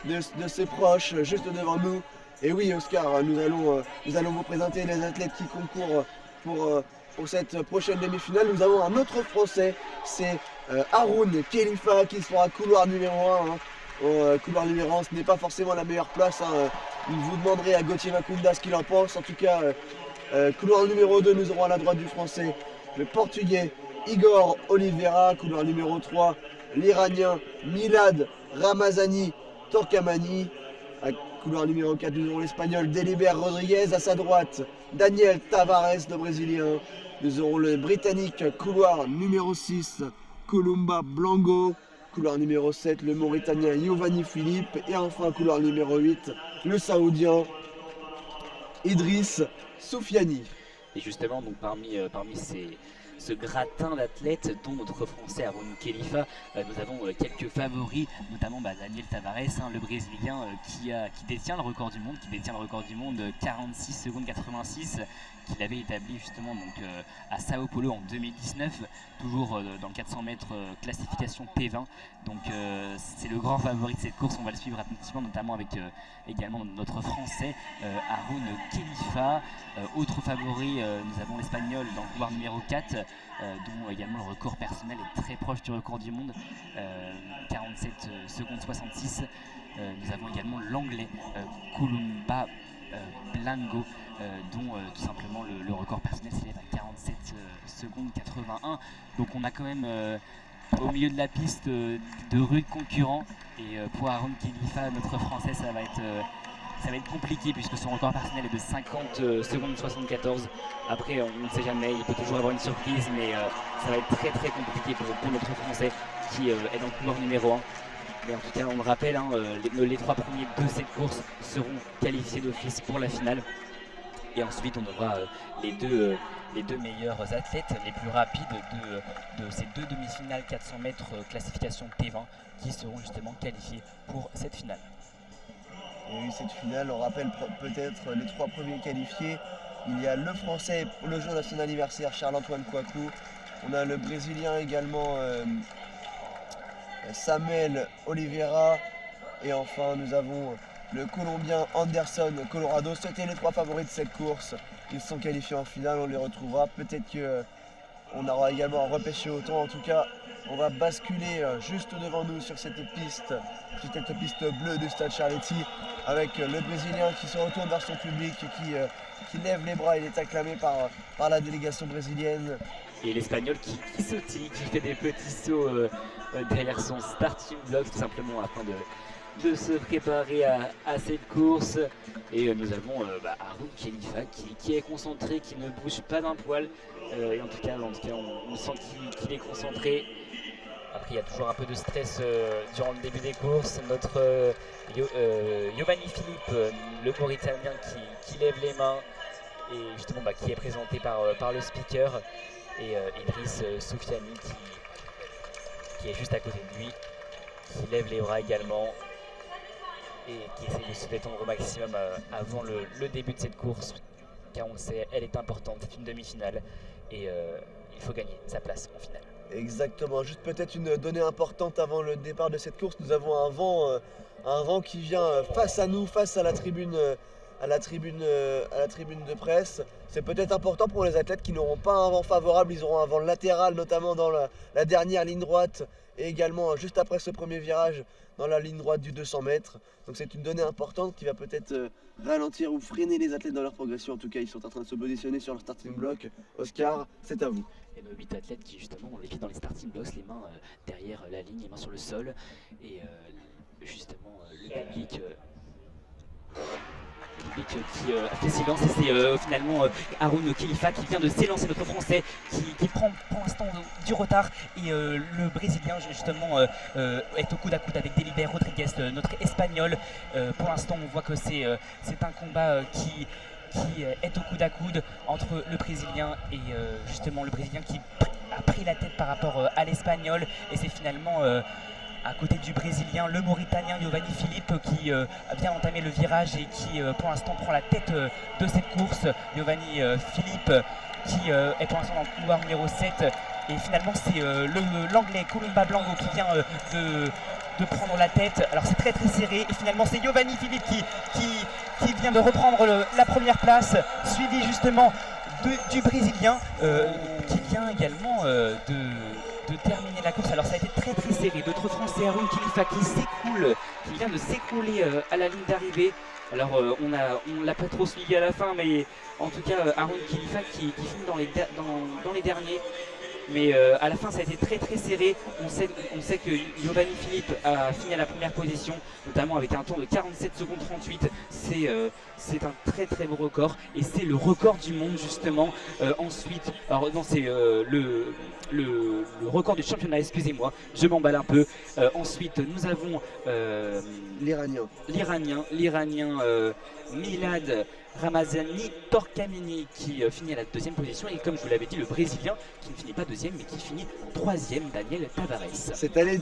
de ses proches juste devant nous. Et oui, Oscar, nous allons vous présenter les athlètes qui concourent pour cette prochaine demi-finale. Nous avons un autre Français, c'est Haroun Khelifa, qui sera couloir numéro 1. Couloir numéro 1, ce n'est pas forcément la meilleure place. Vous demanderez à Gauthier Macunda ce qu'il en pense. En tout cas, couloir numéro 2, nous aurons à la droite du Français le Portugais Igor Oliveira. Couloir numéro 3, l'Iranien Milad Ramazani Torkamani. Couloir numéro 4, nous aurons l'Espagnol Deliber Rodriguez. À sa droite, Daniel Tavares, le Brésilien. Nous aurons le Britannique, couloir numéro 6, Columba Blanco. Couloir numéro 7, le Mauritanien Giovanni Philippe. Et enfin, couloir numéro 8, le Saoudien Idriss Soufiani. Et justement, donc parmi ce gratin d'athlètes, dont notre Français Haroun Khelifa, nous avons quelques favoris, notamment Daniel Tavares, le Brésilien qui détient le record du monde, 46 secondes 86, qu'il avait établi justement donc, à Sao Paulo en 2019, toujours dans le 400 mètres classification P20. Donc c'est le grand favori de cette course, on va le suivre attentivement, notamment avec également notre Français Haroun Khelifa. Autre favori, nous avons l'Espagnol dans le couloir numéro 4, dont également le record personnel est très proche du record du monde, 47 secondes 66. Nous avons également l'Anglais Columba Blanco, dont tout simplement le record personnel s'élève à 47 secondes 81. Donc on a quand même au milieu de la piste de rudes concurrents, et pour Haroun Khelifa, notre Français, ça va être compliqué puisque son record personnel est de 50 secondes 74. Après, on ne sait jamais, il peut toujours avoir une surprise, mais ça va être très très compliqué pour notre Français qui est dans le couloir numéro 1. Mais en tout cas, on le rappelle, les 3 premiers de cette course seront qualifiés d'office pour la finale. Et ensuite, on aura les deux meilleurs athlètes, les plus rapides de ces deux demi-finales 400 mètres classification T20 qui seront justement qualifiés pour cette finale. Et cette finale, on rappelle peut-être les 3 premiers qualifiés. Il y a le Français le jour de son anniversaire, Charles-Antoine Kouakou. On a le Brésilien également, Samuel Oliveira. Et enfin, nous avons le Colombien Anderson Colorado. C'était les 3 favoris de cette course. Ils sont qualifiés en finale, on les retrouvera. Peut-être qu'on aura également un repêché autant. En tout cas, on va basculer juste devant nous sur cette piste bleue du Stade Charletti, avec le Brésilien qui se retourne vers son public, qui lève les bras. Il est acclamé par la délégation brésilienne. Et l'Espagnol qui sautille, qui fait des petits sauts derrière son starting block, tout simplement afin de se préparer à cette course. Et nous avons Haroun Khelifa qui est concentré, qui ne bouge pas d'un poil. Et en tout cas on sent qu'il est concentré. Après, il y a toujours un peu de stress durant le début des courses. Notre Giovanni Philippe, le Mauritanien, qui lève les mains et justement qui est présenté par le speaker. Et Idriss Soufiani qui est juste à côté de lui, qui lève les bras également et qui essaie de se détendre au maximum avant le début de cette course, car on le sait, elle est importante, c'est une demi-finale et il faut gagner sa place en finale. Exactement, juste peut-être une donnée importante avant le départ de cette course, nous avons un vent qui vient face à nous, face à la tribune de presse. C'est peut-être important pour les athlètes qui n'auront pas un vent favorable, ils auront un vent latéral, notamment dans la dernière ligne droite et également juste après ce premier virage dans la ligne droite du 200 mètres. Donc c'est une donnée importante qui va peut-être ralentir ou freiner les athlètes dans leur progression. En tout cas, ils sont en train de se positionner sur leur starting block. Oscar, c'est à vous. Et nos 8 athlètes qui justement ont les pieds dans les starting blocks, les mains derrière la ligne, les mains sur le sol et justement le public qui a fait silence, et c'est finalement Haroun Khelifa qui vient de s'élancer, notre Français qui prend pour l'instant du retard, et le Brésilien justement est au coude à coude avec Deliber Rodriguez, notre Espagnol. Pour l'instant on voit que c'est un combat qui est au coude à coude entre le Brésilien et justement le Brésilien qui a pris la tête par rapport à l'Espagnol, et c'est finalement à côté du Brésilien, le Mauritanien Giovanni Philippe qui vient entamer le virage et qui pour l'instant prend la tête de cette course. Giovanni Philippe qui est pour l'instant dans le couloir numéro 7, et finalement c'est l'anglais Columba Blanco qui vient de prendre la tête. Alors c'est très serré, et finalement c'est Giovanni Philippe qui vient de reprendre la première place, suivi justement du Brésilien qui vient également de terminer la course. Alors ça a été très serré. D'autres Français, Haroun Khelifa qui vient de s'écrouler à la ligne d'arrivée. Alors on l'a pas trop suivi à la fin, mais en tout cas Haroun Khelifa qui finit dans les derniers. Mais à la fin ça a été très serré. On sait que Giovanni Philippe a fini à la première position, notamment avec un temps de 47 secondes 38. C'est un très beau record, et c'est le record du monde justement. Ensuite, alors non, c'est le record du championnat, excusez-moi, je m'emballe un peu. Ensuite nous avons l'Iranien Milad Ramazani Torkamini qui finit à la deuxième position, et comme je vous l'avais dit, le Brésilien qui ne finit pas deuxième mais qui finit troisième, Daniel Tavares. C'est allé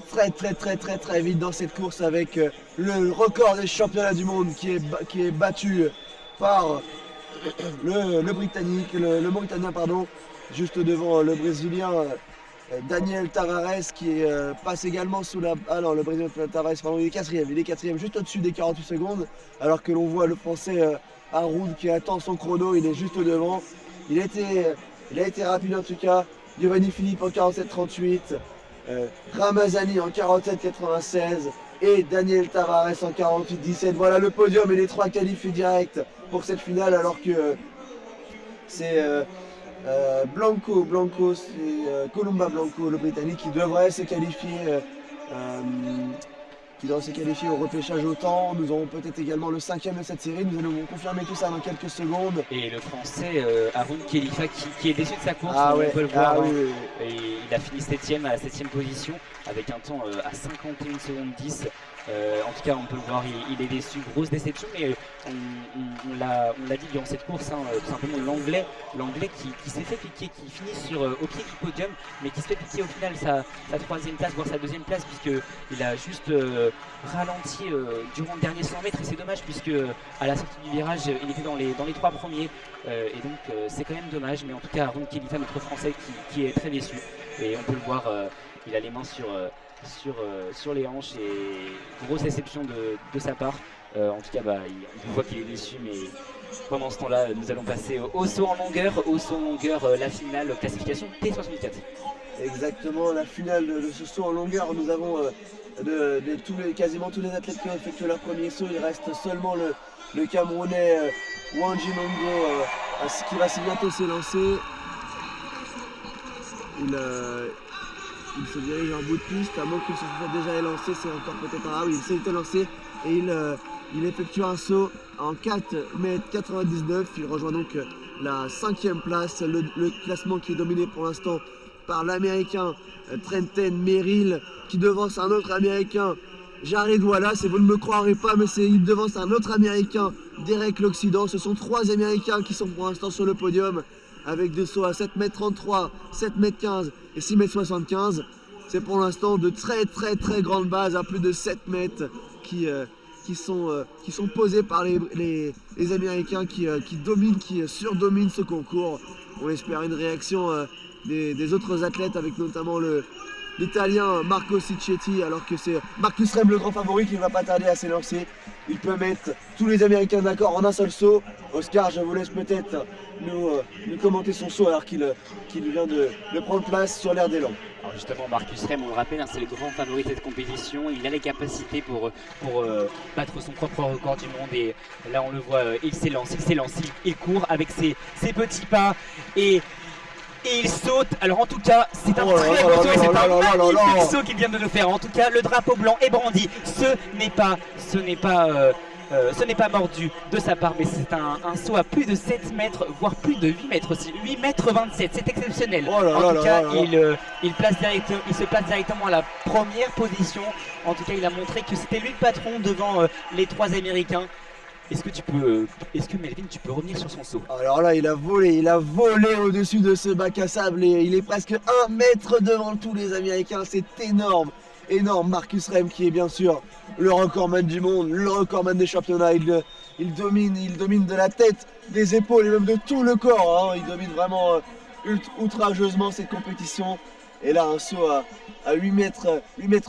très vite dans cette course, avec le record des championnats du monde qui est battu par le Britannique, le Mauritanien pardon, juste devant le Brésilien Daniel Tavares qui passe également sous la... Ah non, le Brésilien Tavares pardon, il est quatrième juste au-dessus des 48 secondes, alors que l'on voit le Français Haroun qui attend son chrono, il est juste devant. Il a été rapide en tout cas. Giovanni Philippe en 47-38, Ramazani en 47-96 et Daniel Tavares en 48-17. Voilà le podium et les 3 qualifiés directs pour cette finale, alors que c'est c'est Columba Blanco, le Britannique, qui devrait se qualifier. Qui doit se qualifier au repêchage au temps. Nous aurons peut-être également le 5e de cette série. Nous allons vous confirmer tout ça dans quelques secondes. Et le Français Haroun Khelifa qui est déçu de sa course, on peut le voir. Oui. Et il a fini 7e à la 7e position avec un temps à 51 secondes 10. En tout cas, on peut le voir, il est déçu, grosse déception, mais on l'a dit durant cette course, tout simplement l'anglais qui s'est fait piquer, qui finit au pied du podium, mais qui se fait piquer au final sa 3e place, voire sa 2e place, puisqu'il a juste ralenti durant le dernier 100 mètres, et c'est dommage puisque à la sortie du virage, il était dans les 3 premiers, et donc c'est quand même dommage, mais en tout cas Haroun Khelifa, notre Français, qui est très déçu. Et on peut le voir, il a les mains sur les hanches et grosse déception de sa part. En tout cas, on voit qu'il est déçu, mais pendant ce temps-là, nous allons passer au saut en longueur. Au saut en longueur, la finale, classification T64. Exactement, la finale de ce saut en longueur, nous avons quasiment tous les athlètes qui ont effectué leur premier saut. Il reste seulement le Camerounais Wanji Mongo qui va bientôt s'élancer. Il se dirige en bout de piste, à moins qu'il se soit déjà élancé, c'est encore peut-être un... Ah oui, il s'est élancé et il effectue un saut en 4,99 m. Il rejoint donc la 5e place, le classement qui est dominé pour l'instant par l'américain Trenton Merrill, qui devance un autre américain, Jared Wallace, et vous ne me croirez pas, mais il devance un autre américain, Derek l'Occident. Ce sont 3 américains qui sont pour l'instant sur le podium, avec des sauts à 7,33 m, 7,15 m et 6,75 m. C'est pour l'instant de très grandes bases, à plus de 7 mètres, qui sont posées par les Américains qui dominent, qui surdominent ce concours. On espère une réaction des autres athlètes, avec notamment l'Italien Marco Cicchetti, alors que c'est Marcus Rem le grand favori qui ne va pas tarder à s'élancer. Il peut mettre tous les Américains d'accord en un seul saut. Oscar, je vous laisse peut-être nous commenter son saut alors qu'il vient de prendre place sur l'air d'élan. Alors justement, Marcus Rem, on le rappelle, c'est le grand favori de cette compétition. Il a les capacités pour battre son propre record du monde. Et là, on le voit, il s'élance, il court avec ses petits pas et il saute. Alors en tout cas, c'est un très beau saut et c'est un magnifique saut qu'il vient de nous faire. En tout cas, le drapeau blanc est brandi. Ce n'est pas mordu de sa part, mais c'est un saut à plus de 7 mètres, voire plus de 8 mètres aussi. 8,27 m, c'est exceptionnel. En tout cas, il se place directement à la première position. En tout cas, il a montré que c'était lui le patron devant les 3 Américains. Est-ce que Melvin, tu peux revenir sur son saut? Alors là, il a volé au-dessus de ce bac à sable et il est presque 1 mètre devant tous les Américains. C'est énorme. Marcus Rem, qui est bien sûr le recordman du monde, le recordman des championnats. Il domine de la tête, des épaules et même de tout le corps. Il domine vraiment outrageusement cette compétition. Et là, un saut à 8,27 m,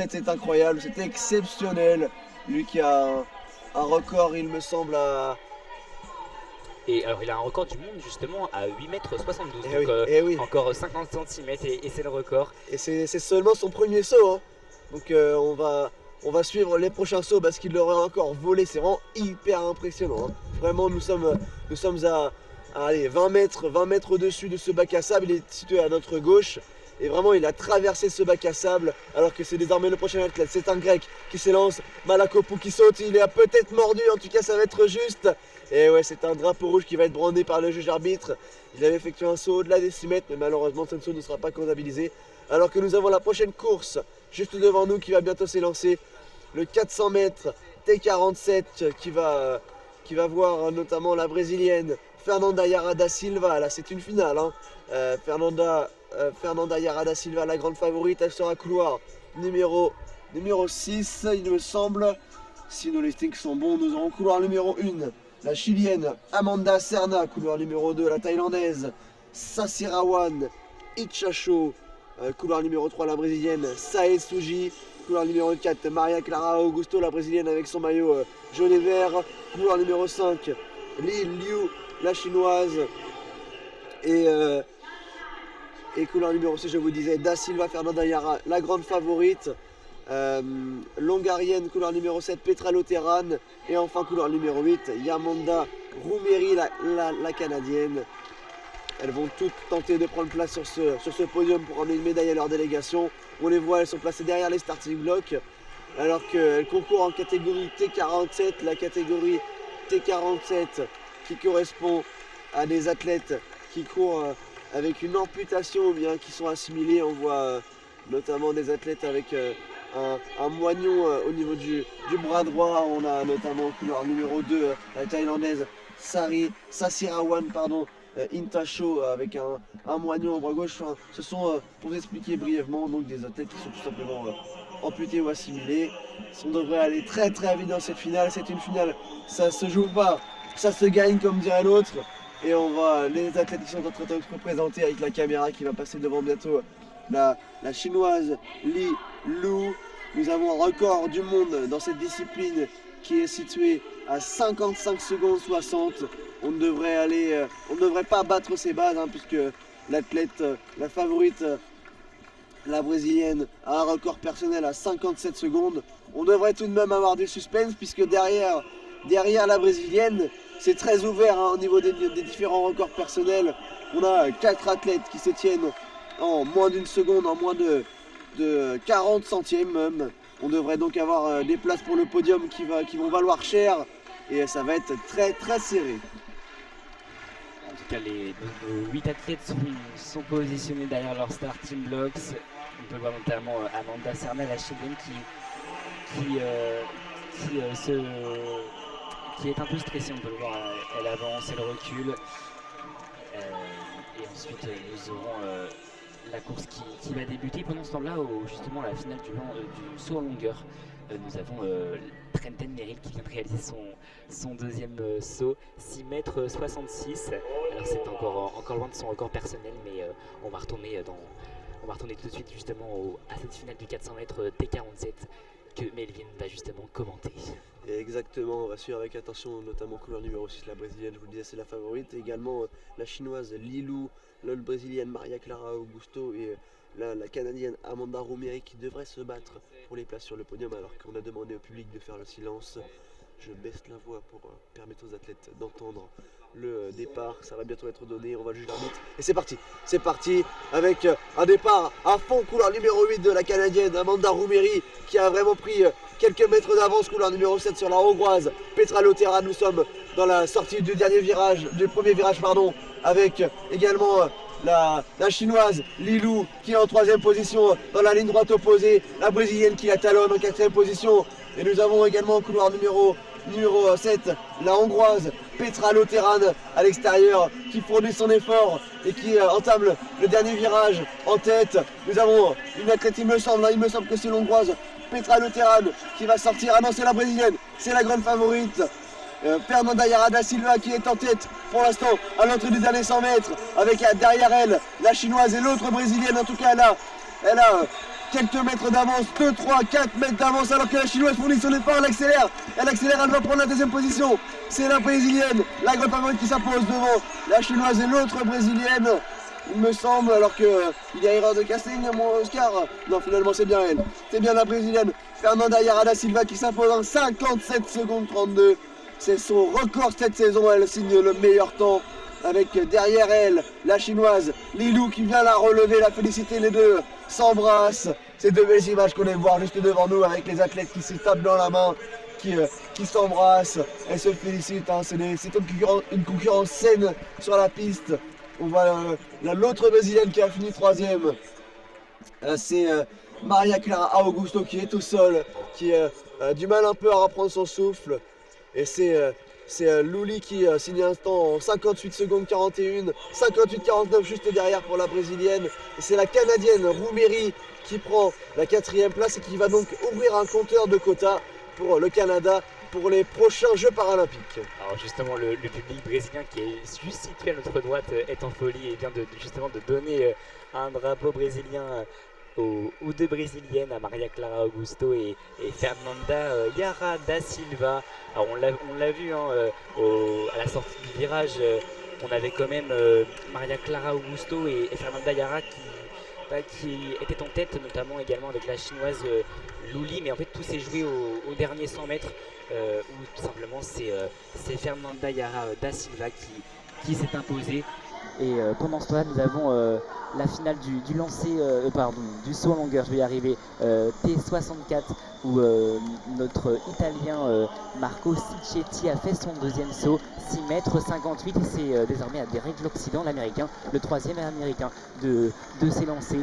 c'est incroyable, c'est exceptionnel. Lui qui a un record, il me semble, Et alors il a un record du monde justement à 8,72 m, donc encore 50 cm et c'est le record. Et c'est seulement son premier saut, donc on va suivre les prochains sauts parce qu'il l'aurait encore volé. C'est vraiment hyper impressionnant. Vraiment, nous sommes à 20 mètres au-dessus de ce bac à sable. Il est situé à notre gauche. Et vraiment, il a traversé ce bac à sable, alors que c'est désormais le prochain athlète. C'est un grec qui s'élance, Malakopou qui saute, il a peut-être mordu, en tout cas ça va être juste. Et ouais, c'est un drapeau rouge qui va être brandé par le juge arbitre. Il avait effectué un saut au-delà des 6 mètres, mais malheureusement ce saut ne sera pas comptabilisé. Alors que nous avons la prochaine course, juste devant nous, qui va bientôt s'élancer. Le 400 mètres T47 qui va voir notamment la brésilienne Fernanda Yara da Silva. Là c'est une finale, Fernanda Yara da Silva, la grande favorite. Elle sera couloir numéro 6, il me semble. Si nos listings sont bons, nous aurons couloir numéro 1, la chilienne Amanda Serna. Couloir numéro 2, la thaïlandaise Sasirawan Ichacho. Couloir numéro 3, la brésilienne Sae Suji. Couloir numéro 4, Maria Clara Augusto, la brésilienne avec son maillot jaune et vert. Couloir numéro 5, Li Liu, la chinoise. Et couloir numéro 6, je vous disais, Da Silva Fernanda Yara, la grande favorite. Longarienne, couloir numéro 7, Petra Loteran. Et enfin, couloir numéro 8, Yamanda Roumeri, la canadienne. Elles vont toutes tenter de prendre place sur ce podium pour emmener une médaille à leur délégation. On les voit, elles sont placées derrière les starting blocks. Alors qu'elles concourent en catégorie T47, la catégorie T47 qui correspond à des athlètes qui courent avec une amputation ou bien qui sont assimilés. On voit notamment des athlètes avec un moignon au niveau du bras droit. On a notamment couloir numéro 2, la thaïlandaise Sasirawan, Intacho, avec un moignon au bras gauche. Enfin, ce sont, pour vous expliquer brièvement, donc des athlètes qui sont tout simplement amputés ou assimilés. On devrait aller très vite dans cette finale. C'est une finale, ça se joue pas, ça se gagne comme dirait l'autre. Et on voit les athlètes qui sont en train de se représenter avec la caméra qui va passer devant bientôt la chinoise Li Lu. Nous avons un record du monde dans cette discipline qui est situé à 55 secondes 60. On ne devrait pas battre ces bases hein, puisque l'athlète, la favorite, la brésilienne, a un record personnel à 57 secondes. On devrait tout de même avoir des suspens puisque derrière la brésilienne, c'est très ouvert hein, au niveau des différents records personnels. On a 4 athlètes qui se tiennent en moins d'une seconde, en moins de 40 centièmes même. On devrait donc avoir des places pour le podium qui vont valoir cher et ça va être très très serré. En tout cas, nos 8 athlètes sont positionnés derrière leur starting blocks. On peut voir notamment Amanda Serna, la chilienne, qui est un peu stressée. On peut le voir, elle avance, elle recule. Et ensuite, nous aurons la course qui va débuter. Pendant ce temps-là, justement, à la finale du saut en longueur, nous avons Trenton Merrill qui vient de réaliser son deuxième saut, 6 mètres 66. Alors c'est encore loin de son record personnel, mais on va retourner tout de suite justement à cette finale du 400 mètres T47 que Melvin va justement commenter. Et exactement, on va suivre avec attention notamment couleur numéro 6, la brésilienne, je vous le disais, c'est la favorite. Et également la chinoise Lilou, la brésilienne Maria Clara Augusto et la canadienne Amanda Romeri qui devrait se battre pour les places sur le podium alors qu'on a demandé au public de faire le silence. Je baisse la voix pour permettre aux athlètes d'entendre le départ. Ça va bientôt être donné, on va juger l'arbitre. Et c'est parti avec un départ à fond, couleur numéro 8 de la canadienne Amanda Romeri qui a vraiment pris quelques mètres d'avance, couleur numéro 7 sur la hongroise Petra Lotera. Nous sommes dans la sortie du premier virage pardon, avec également la chinoise Lilou qui est en 3ème position dans la ligne droite opposée, la brésilienne qui la talonne en 4ème position. Et nous avons également couloir numéro 7, la hongroise Petra Loteran à l'extérieur qui fournit son effort et qui entame le dernier virage en tête. Nous avons une athlète, il me semble que c'est l'hongroise Petra Loteran qui va sortir. Ah non, c'est la brésilienne, c'est la grande favorite. Fernanda Yara da Silva qui est en tête pour l'instant à l'entrée du dernier 100 mètres avec derrière elle la chinoise et l'autre brésilienne. En tout cas elle a quelques mètres d'avance, 2, 3, 4 mètres d'avance alors que la chinoise fournit son effort, elle accélère, elle va prendre la 2ème position. C'est la brésilienne, la grande favorite qui s'impose devant la chinoise et l'autre brésilienne, il me semble, alors qu'il y a erreur de casting, mon Oscar. Non, finalement c'est bien elle, c'est bien la brésilienne Fernanda Yara da Silva qui s'impose en 57 secondes 32. C'est son record cette saison, elle signe le meilleur temps avec derrière elle la chinoise Lilou qui vient la relever, la féliciter, les deux s'embrassent. Ces deux belles images qu'on aime voir juste devant nous avec les athlètes qui se tapent dans la main, qui s'embrassent et se félicitent. Hein. C'est une concurrence saine sur la piste. On voit l'autre brésilienne qui a fini 3ème. C'est Maria Clara Augusto qui est au sol, qui a du mal un peu à reprendre son souffle. Et c'est Luli qui signe un temps en 58 secondes 41, 58-49 juste derrière pour la brésilienne. Et c'est la canadienne Roumeri qui prend la 4ème place et qui va donc ouvrir un compteur de quotas pour le Canada pour les prochains Jeux paralympiques. Alors justement le public brésilien qui est juste situé à notre droite est en folie et vient justement de donner un drapeau brésilien aux deux brésiliennes, à Maria Clara Augusto et Fernanda Yara da Silva. Alors on l'a vu hein, à la sortie du virage, on avait quand même Maria Clara Augusto et Fernanda Yara qui étaient en tête, notamment également avec la chinoise Luli, mais en fait tout s'est joué au dernier 100 mètres où tout simplement c'est Fernanda Yara da Silva qui s'est imposée. Et pendant ce temps-là, nous avons la finale du saut en longueur, je vais y arriver, T64, où notre Italien Marco Cicchetti a fait son 2e saut, 6 mètres 58, et c'est désormais à Derek L'Occident, l'américain, le 3e américain, de s'élancer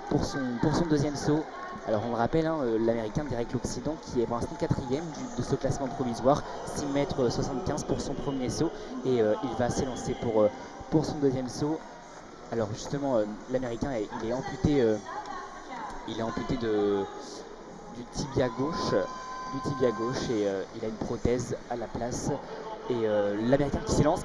pour son 2e saut. Alors on le rappelle, hein, l'américain Derek L'Occident qui est pour l'instant 4ème de ce classement provisoire, 6 mètres 75 pour son premier saut, et il va s'élancer pour son 2e saut. Alors justement l'américain il est amputé du tibia gauche et il a une prothèse à la place Et l'Américain qui s'élance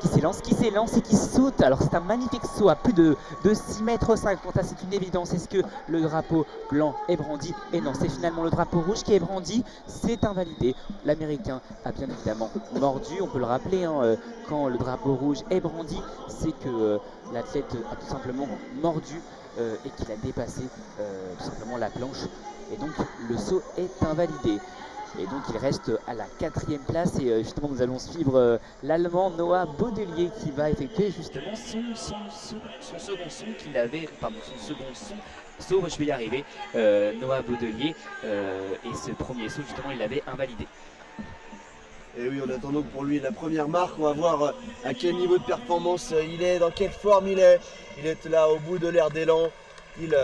et qui saute. Alors c'est un magnifique saut à plus de 6 mètres 50. Là c'est une évidence. Est-ce que le drapeau blanc est brandi? Et non, c'est finalement le drapeau rouge qui est brandi. C'est invalidé. L'Américain a bien évidemment mordu. On peut le rappeler, hein, quand le drapeau rouge est brandi, c'est que l'athlète a tout simplement mordu et qu'il a dépassé tout simplement la planche. Et donc le saut est invalidé. Et donc il reste à la 4e place et justement nous allons suivre l'Allemand Noah Baudelier qui va effectuer justement son second son qu'il avait, pardon, son second saut, je vais y arriver, Noah Baudelier, et ce premier saut justement il l'avait invalidé. Et oui, on attend donc pour lui la première marque. On va voir à quel niveau de performance il est, dans quelle forme il est. Il est là au bout de l'air d'élan. Il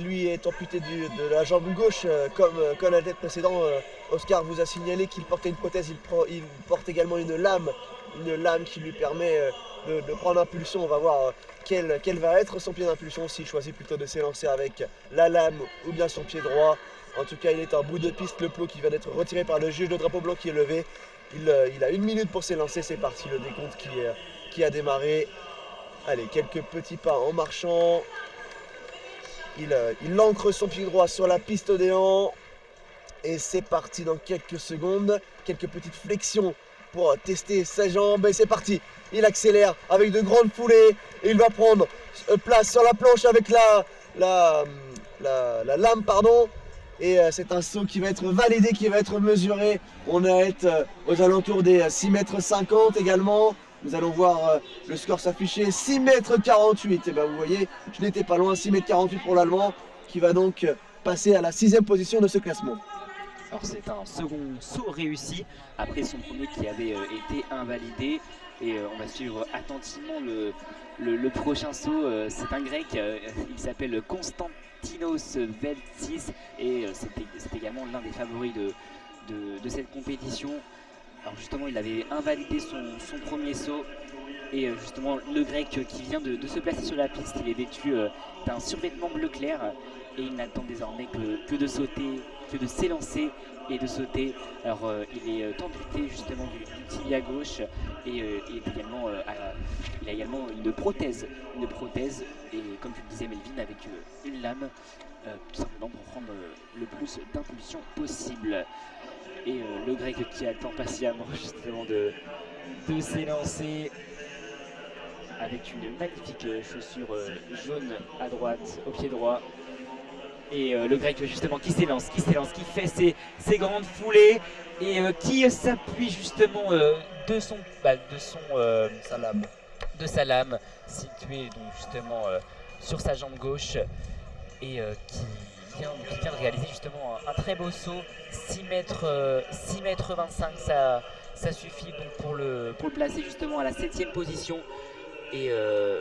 lui est amputé de la jambe gauche comme l'athlète précédent. Oscar vous a signalé qu'il portait une prothèse, il porte également une lame qui lui permet de prendre impulsion. On va voir quel va être son pied d'impulsion, s'il choisit plutôt de s'élancer avec la lame ou bien son pied droit. En tout cas, il est en bout de piste, le plot qui vient d'être retiré par le juge, le drapeau blanc qui est levé. Il a 1 minute pour s'élancer, c'est parti, le décompte qui a démarré. Allez, quelques petits pas en marchant. Il ancre son pied droit sur la piste Odéan. Et c'est parti dans quelques secondes. Quelques petites flexions pour tester sa jambe. Et c'est parti. Il accélère avec de grandes foulées. Et il va prendre place sur la planche avec la lame, pardon. Et c'est un saut qui va être validé, qui va être mesuré. On va être aux alentours des 6,50 m également. Nous allons voir le score s'afficher, 6,48 m. Et ben vous voyez, je n'étais pas loin, 6,48 m pour l'Allemand, qui va donc passer à la 6e position de ce classement. Alors c'est un second saut réussi, après son premier qui avait été invalidé. Et on va suivre attentivement le prochain saut. C'est un grec, il s'appelle Konstantinos Veltsis. Et c'est également l'un des favoris de cette compétition. Alors justement, il avait invalidé son premier saut. Et justement, le grec qui vient de se placer sur la piste, il est vêtu d'un survêtement bleu clair. Et il n'attend désormais que de sauter, que de s'élancer et de sauter. Alors il est amputé justement du tibia gauche. Et il a également une prothèse. Et comme tu le disais Melvin, avec une lame, tout simplement pour prendre le plus d'impulsion possible. Et le grec qui attend patiemment justement de s'élancer avec une magnifique chaussure jaune à droite, au pied droit. Et le grec justement qui s'élance, qui fait ses grandes foulées et qui s'appuie justement de sa lame située donc justement sur sa jambe gauche et qui vient de réaliser justement un très beau saut, 6,25 m, ça suffit donc pour le placer justement à la 7e position. Et,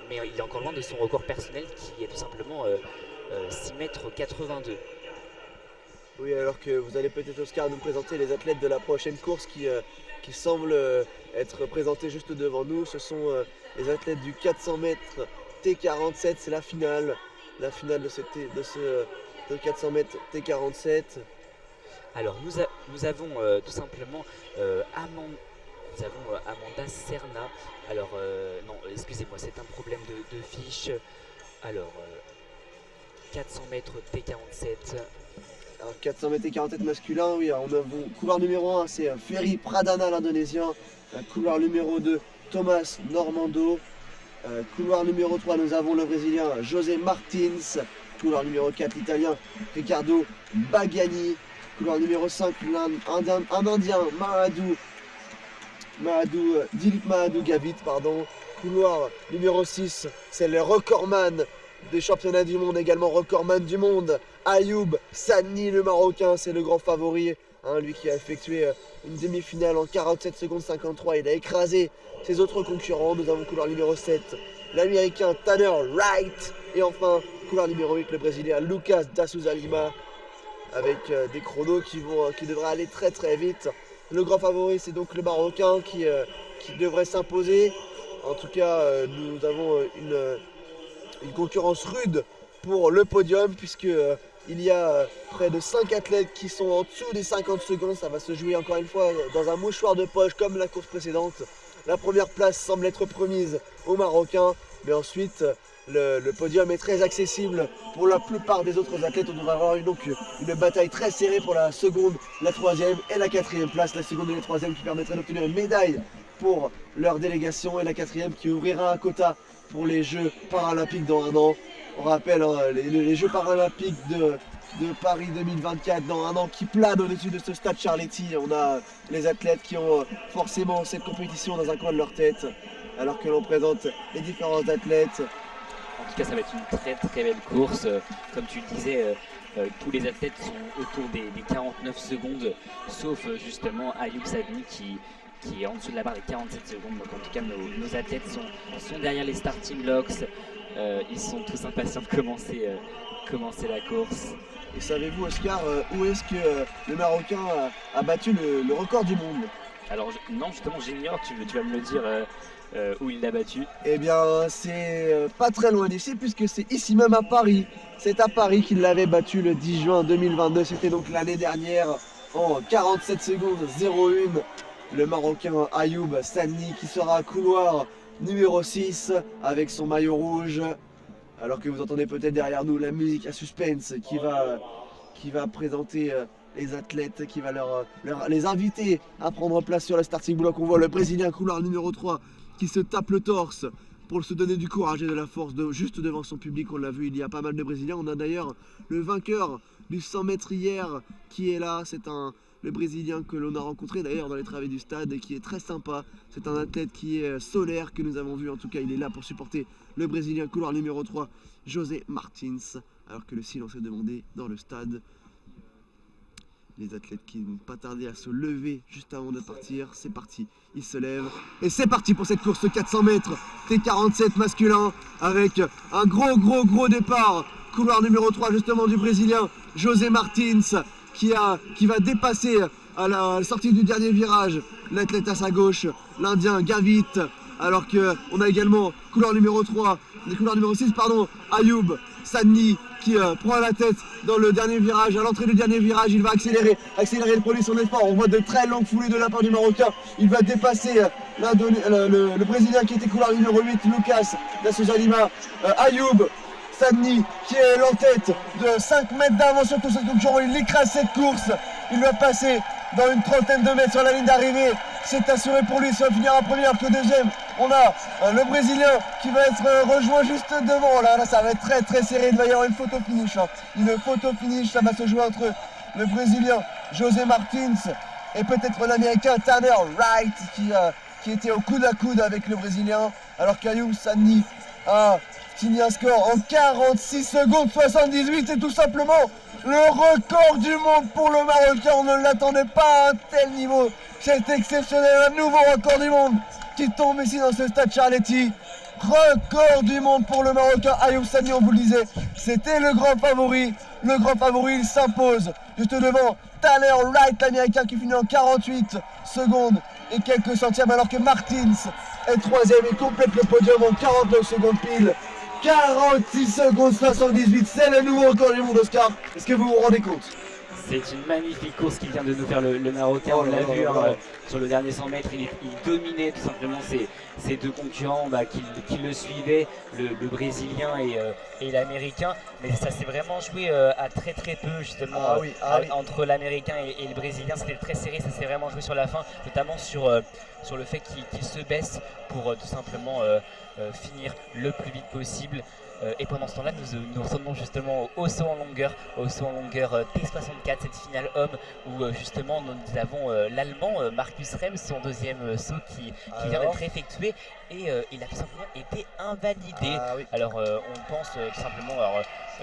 mais il est encore loin de son record personnel qui est tout simplement 6,82 m. Oui, alors que vous allez peut-être, Oscar, nous présenter les athlètes de la prochaine course qui semblent être présentés juste devant nous. Ce sont les athlètes du 400 m T47, c'est la finale de ce 400 m T47. Alors nous avons tout simplement Amanda Serna. Alors non, excusez-moi, c'est un problème de fiche. Alors 400 m T47. Alors 400 m T47 masculin, oui, on a couloir numéro 1, c'est Ferry Pradana l'Indonésien. Couloir numéro 2, Thomas Normando. Couloir numéro 3, nous avons le Brésilien José Martins. Couloir numéro 4, l'Italien Riccardo Bagani. Couloir numéro 5, un Indien Dilip Mahadou Gavit, pardon. Couloir numéro 6, c'est le recordman des championnats du monde, également recordman du monde, Ayoub Sanni, le Marocain, c'est le grand favori, hein, lui qui a effectué une demi-finale en 47 secondes 53, il a écrasé ses autres concurrents. Nous avons couloir numéro 7, l'Américain Tanner Wright, et enfin couloir numéro 8, le Brésilien Lucas da Souza Lima, avec des chronos qui devraient aller très très vite. Le grand favori, c'est donc le Marocain qui devrait s'imposer. En tout cas, nous avons une concurrence rude pour le podium, puisque Il y a près de 5 athlètes qui sont en dessous des 50 secondes. Ça va se jouer encore une fois dans un mouchoir de poche comme la course précédente. La première place semble être promise aux Marocains, mais ensuite le podium est très accessible pour la plupart des autres athlètes. On devrait avoir donc une bataille très serrée pour la seconde, la troisième et la quatrième place. La seconde et la troisième qui permettraient d'obtenir une médaille pour leur délégation et la quatrième qui ouvrira un quota pour les Jeux paralympiques dans un an. On rappelle les Jeux paralympiques de Paris 2024 dans un an qui planent au-dessus de ce stade Charletti. On a les athlètes qui ont forcément cette compétition dans un coin de leur tête alors que l'on présente les différents athlètes. En tout cas, ça va être une très très belle course. Comme tu le disais, tous les athlètes sont autour des 49 secondes, sauf justement Ayoub Sadni qui est en dessous de la barre des 47 secondes. Donc en tout cas, nos athlètes sont derrière les starting blocks. Ils sont tous impatients de commencer la course. Et savez-vous, Oscar, où est-ce que le Marocain a battu le record du monde? Alors non, justement, j'ignore, tu vas me le dire où il l'a battu. Eh bien, c'est pas très loin d'ici, puisque c'est ici même à Paris. C'est à Paris qu'il l'avait battu le 10 juin 2022. C'était donc l'année dernière en 47 secondes 01. Le Marocain Ayoub Sadni qui sera couloir numéro 6 avec son maillot rouge. Alors que vous entendez peut-être derrière nous la musique à suspense qui va présenter les athlètes, qui va les inviter à prendre place sur le starting block. On voit le Brésilien couloir numéro 3 qui se tape le torse pour se donner du courage et de la force juste devant son public. On l'a vu, il y a pas mal de Brésiliens. On a d'ailleurs le vainqueur du 100 mètres hier qui est là. C'est le Brésilien que l'on a rencontré d'ailleurs dans les travées du stade et qui est très sympa. C'est un athlète qui est solaire que nous avons vu. En tout cas, il est là pour supporter le Brésilien couloir numéro 3, José Martins. Alors que le silence est demandé dans le stade. Les athlètes qui n'ont pas tardé à se lever juste avant de partir. C'est parti, ils se lèvent. Et c'est parti pour cette course 400 mètres T47 masculin avec un gros départ. Couloir numéro 3 justement du Brésilien José Martins qui va dépasser à la sortie du dernier virage l'athlète à sa gauche, l'Indien Gavit. Alors qu'on a également couloir numéro 6, Ayoub Sadni qui prend la tête dans le dernier virage. À l'entrée du dernier virage, il va accélérer le produit son effort. On voit de très longues foulées de la part du Marocain. Il va dépasser le Brésilien qui était couloir numéro 8, Lucas da Souza Lima. Ayoub Sadni qui est en tête de 5 mètres d'avance sur tout ce concurrent. Il écrase cette course. Il va passer dans une trentaine de mètres sur la ligne d'arrivée. C'est assuré pour lui, ça va finir en première que deuxième. On a le Brésilien qui va être rejoint juste devant. Là, ça va être très serré. Il va y avoir une photo finish. Une photo finish, ça va se jouer entre le Brésilien José Martins et peut-être l'Américain Tanner Wright qui était au coude à coude avec le Brésilien. Alors qu'Ayoub Sadni a signé un score en 46 secondes 78. C'est tout simplement le record du monde pour le Marocain. On ne l'attendait pas à un tel niveau. C'est exceptionnel, un nouveau record du monde qui tombe ici dans ce stade Charletti. Record du monde pour le Marocain Ayoub Sadni, on vous le disait. C'était le grand favori. Le grand favori, il s'impose juste devant Tanner Wright, l'Américain qui finit en 48 secondes et quelques centièmes, alors que Martins est troisième et complète le podium en 49 secondes pile. 46 secondes 78, c'est le nouveau record du monde, Oscar. Est-ce que vous vous rendez compte? C'est une magnifique course qui vient de nous faire le Marocain. On l'a vu sur le dernier 100 mètres, il dominait tout simplement ses deux concurrents qui le suivaient, le Brésilien et l'Américain. Mais ça s'est vraiment joué à très peu justement entre l'Américain et le Brésilien. C'était très serré, ça s'est vraiment joué sur la fin, notamment sur le fait qu'il se baisse pour tout simplement finir le plus vite possible. Et pendant ce temps-là, nous retournons justement au saut en longueur T64, cette finale homme où justement nous avons l'Allemand Marcus Rems, son deuxième saut qui vient d'être effectué et il a tout simplement été invalidé. Alors on pense tout simplement,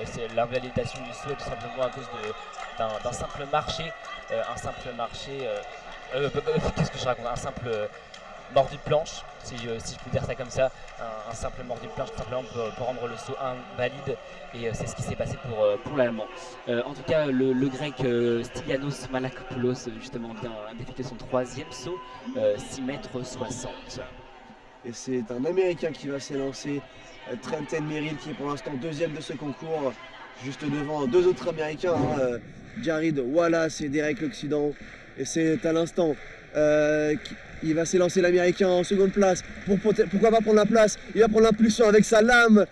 c'est l'invalidation du saut est tout simplement à cause d'un simple marché, qu'est-ce que je raconte, un simple mordu de planche, si je peux dire ça comme ça, un simple mordu de planche tout simplement pour rendre le saut invalide, et c'est ce qui s'est passé pour l'Allemand. En tout cas, le grec Stylianos Malakopoulos justement vient d'effectuer son troisième saut, 6,60 m. Et c'est un Américain qui va s'élancer, Trenton Merrill qui est pour l'instant deuxième de ce concours. juste devant deux autres Américains, Jared Wallace et Derek L'Occident. Et c'est à l'instant il va s'élancer l'Américain en seconde place. Pourquoi pas prendre la place? Il va prendre l'impulsion avec sa lame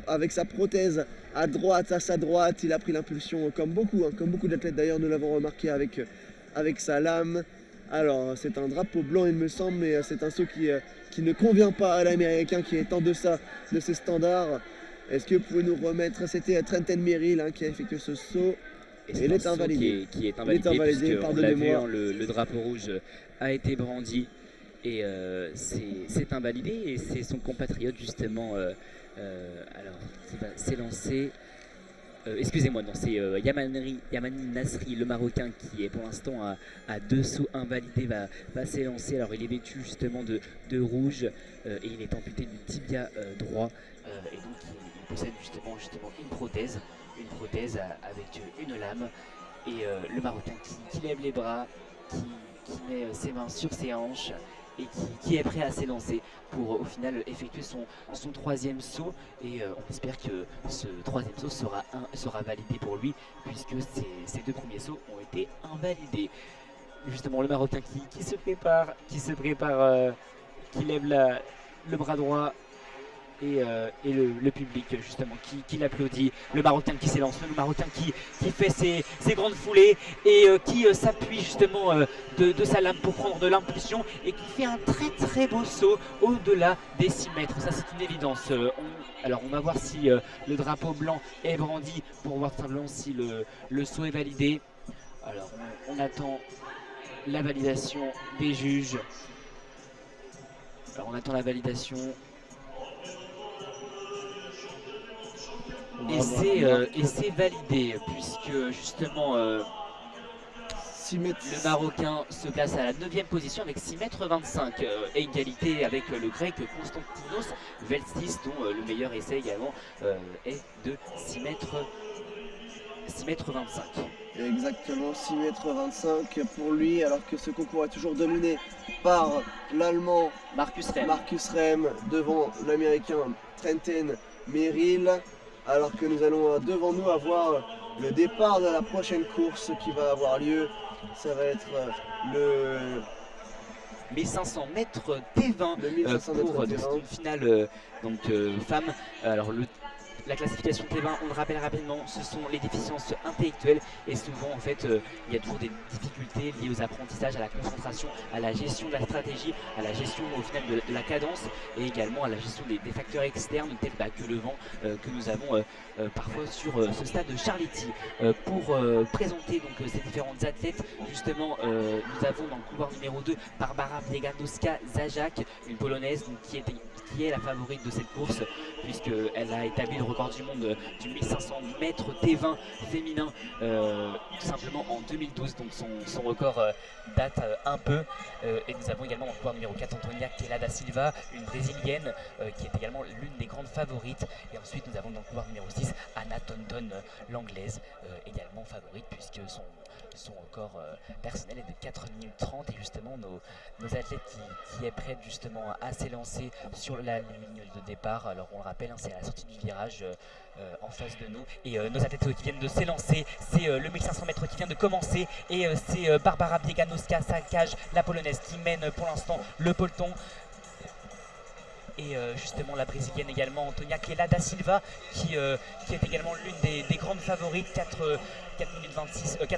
avec sa prothèse à sa droite. Il a pris l'impulsion comme beaucoup d'athlètes d'ailleurs, nous l'avons remarqué avec sa lame. Alors c'est un drapeau blanc il me semble, mais c'est un saut qui ne convient pas à l'Américain, qui est en deçà de ses standards. Est-ce que vous pouvez nous remettre? C'était Trenton Merrill qui a effectué ce saut. Et il est invalidé. Qui est invalidé, pardonnez-moi. Le drapeau rouge a été brandi et c'est invalidé, et c'est son compatriote justement alors qui va s'élancer. Excusez-moi, non, c'est Yamani Nasri, le Marocain, qui est pour l'instant à deux sauts invalidés, va s'élancer. Alors il est vêtu justement de rouge et il est amputé du tibia droit, et donc il possède justement une prothèse avec une lame, et le Marocain qui lève les bras, qui met ses mains sur ses hanches et qui est prêt à s'élancer pour au final effectuer son troisième saut, et on espère que ce troisième saut sera validé pour lui, puisque ces deux premiers sauts ont été invalidés. Justement le Marocain qui se prépare, qui lève le bras droit, et le public justement qui l'applaudit. Le Marocain qui s'élance, le Marocain qui fait ses grandes foulées, et qui s'appuie justement de sa lame pour prendre de l'impulsion, et qui fait un très beau saut au-delà des 6 mètres. Ça c'est une évidence. Alors on va voir si le drapeau blanc est brandi pour voir simplement si le saut est validé. Alors on attend la validation des juges. Alors on attend la validation. Et c'est validé, puisque justement le Marocain se place à la 9e position avec 6,25 m, égalité avec le Grec Konstantinos Velsis, dont le meilleur essai également est de 6,25 m. Exactement, 6,25 m pour lui, alors que ce concours est toujours dominé par l'Allemand Marcus Rehm devant l'Américain Trenton Merrill. Alors que nous allons devant nous avoir le départ de la prochaine course qui va avoir lieu. Ça va être le 1500 mètres T20 pour une finale femme. Alors la classification T20, on le rappelle rapidement, ce sont les déficiences intellectuelles, et souvent en fait il y a toujours des difficultés liées aux apprentissages, à la concentration, à la gestion de la stratégie, à la gestion au final de la cadence, et également à la gestion des facteurs externes tels que le vent que nous avons parfois sur ce stade de Charletti. Pour présenter donc ces différentes athlètes, justement nous avons dans le couloir numéro 2 Barbara Bieganowska-Zajac, une polonaise donc, qui est la favorite de cette course, puisqu'elle a établi le record du monde du 1500 mètres T20 féminin tout simplement en 2012, donc son record date un peu. Et nous avons également dans le couloir numéro 4 Antonia Quela da Silva, une brésilienne qui est également l'une des grandes favorites. Et ensuite nous avons dans le couloir numéro 6 Anna Thornton, l'anglaise, également favorite, puisque son record personnel est de 4 minutes 30, et justement nos athlètes qui est prête justement à s'élancer sur la ligne de départ. Alors on le rappelle, c'est à la sortie du virage en face de nous, et nos athlètes qui viennent de s'élancer, c'est le 1500 mètres qui vient de commencer, et c'est Barbara Bieganowska-Zajac, la polonaise, qui mène pour l'instant le peloton. Et justement la brésilienne également, Antonia Quela da Silva, qui est également l'une des grandes favorites, 4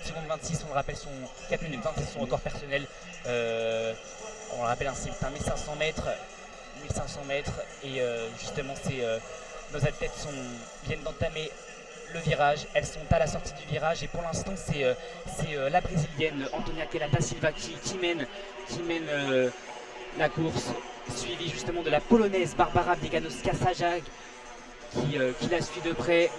secondes 26, on le rappelle, 4 minutes 20, c'est son record personnel. On le rappelle, c'est un 1500 mètres, et justement nos athlètes viennent d'entamer le virage, elles sont à la sortie du virage, et pour l'instant c'est la brésilienne Antonia Quela da Silva qui mène la course, suivie justement de la polonaise Barbara Bieganowska-Zajac qui la suit de près.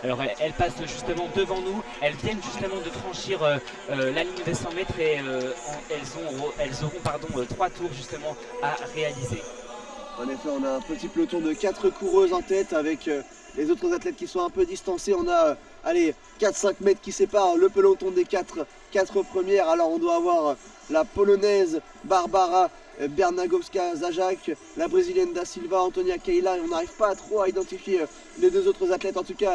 Alors elle passe justement devant nous, elles viennent justement de franchir la ligne des 100 mètres, et elles auront 3 tours justement à réaliser. En effet, on a un petit peloton de 4 coureuses en tête, avec les autres athlètes qui sont un peu distancés. On a 4-5 mètres qui séparent le peloton des 4 premières. Alors on doit avoir la polonaise Barbara Bernagowska Zajac, la brésilienne Da Silva, Antonia Keila. On n'arrive pas trop à identifier les deux autres athlètes. En tout cas,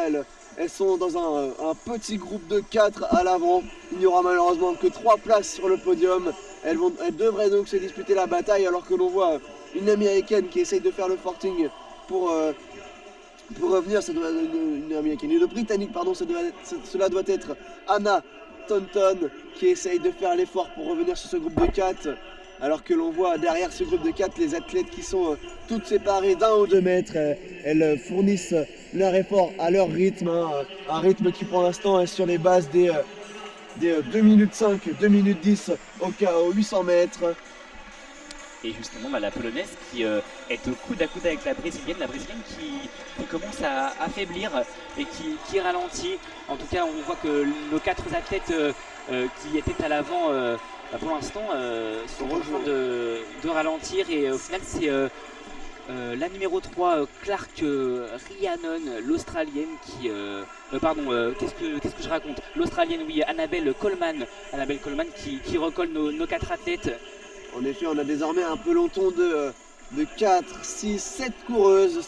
elles sont dans un petit groupe de 4 à l'avant. Il n'y aura malheureusement que 3 places sur le podium. Elles devraient donc se disputer la bataille, alors que l'on voit une américaine qui essaye de faire le forting pour revenir. Ça doit une américaine, une britannique, pardon. Cela doit être Anna Thornton qui essaye de faire l'effort pour revenir sur ce groupe de 4. Alors que l'on voit derrière ce groupe de 4 les athlètes qui sont toutes séparées d'1 ou 2 mètres. Elles fournissent leur effort à leur rythme, un rythme qui pour l'instant est sur les bases des 2 minutes 5, 2 minutes 10 aux 800 mètres. Et justement, la polonaise qui est au coude à coude avec la brésilienne qui commence à affaiblir et qui ralentit. En tout cas, on voit que nos 4 athlètes qui étaient à l'avant pour l'instant sont en train de ralentir. Et au final, c'est la numéro 3, Clark Rhiannon, l'Australienne qui... qu'est-ce que je raconte? L'Australienne, oui, Annabelle Coleman qui recolle nos 4 athlètes. En effet, on a désormais un peloton de 4, 6, 7 coureuses,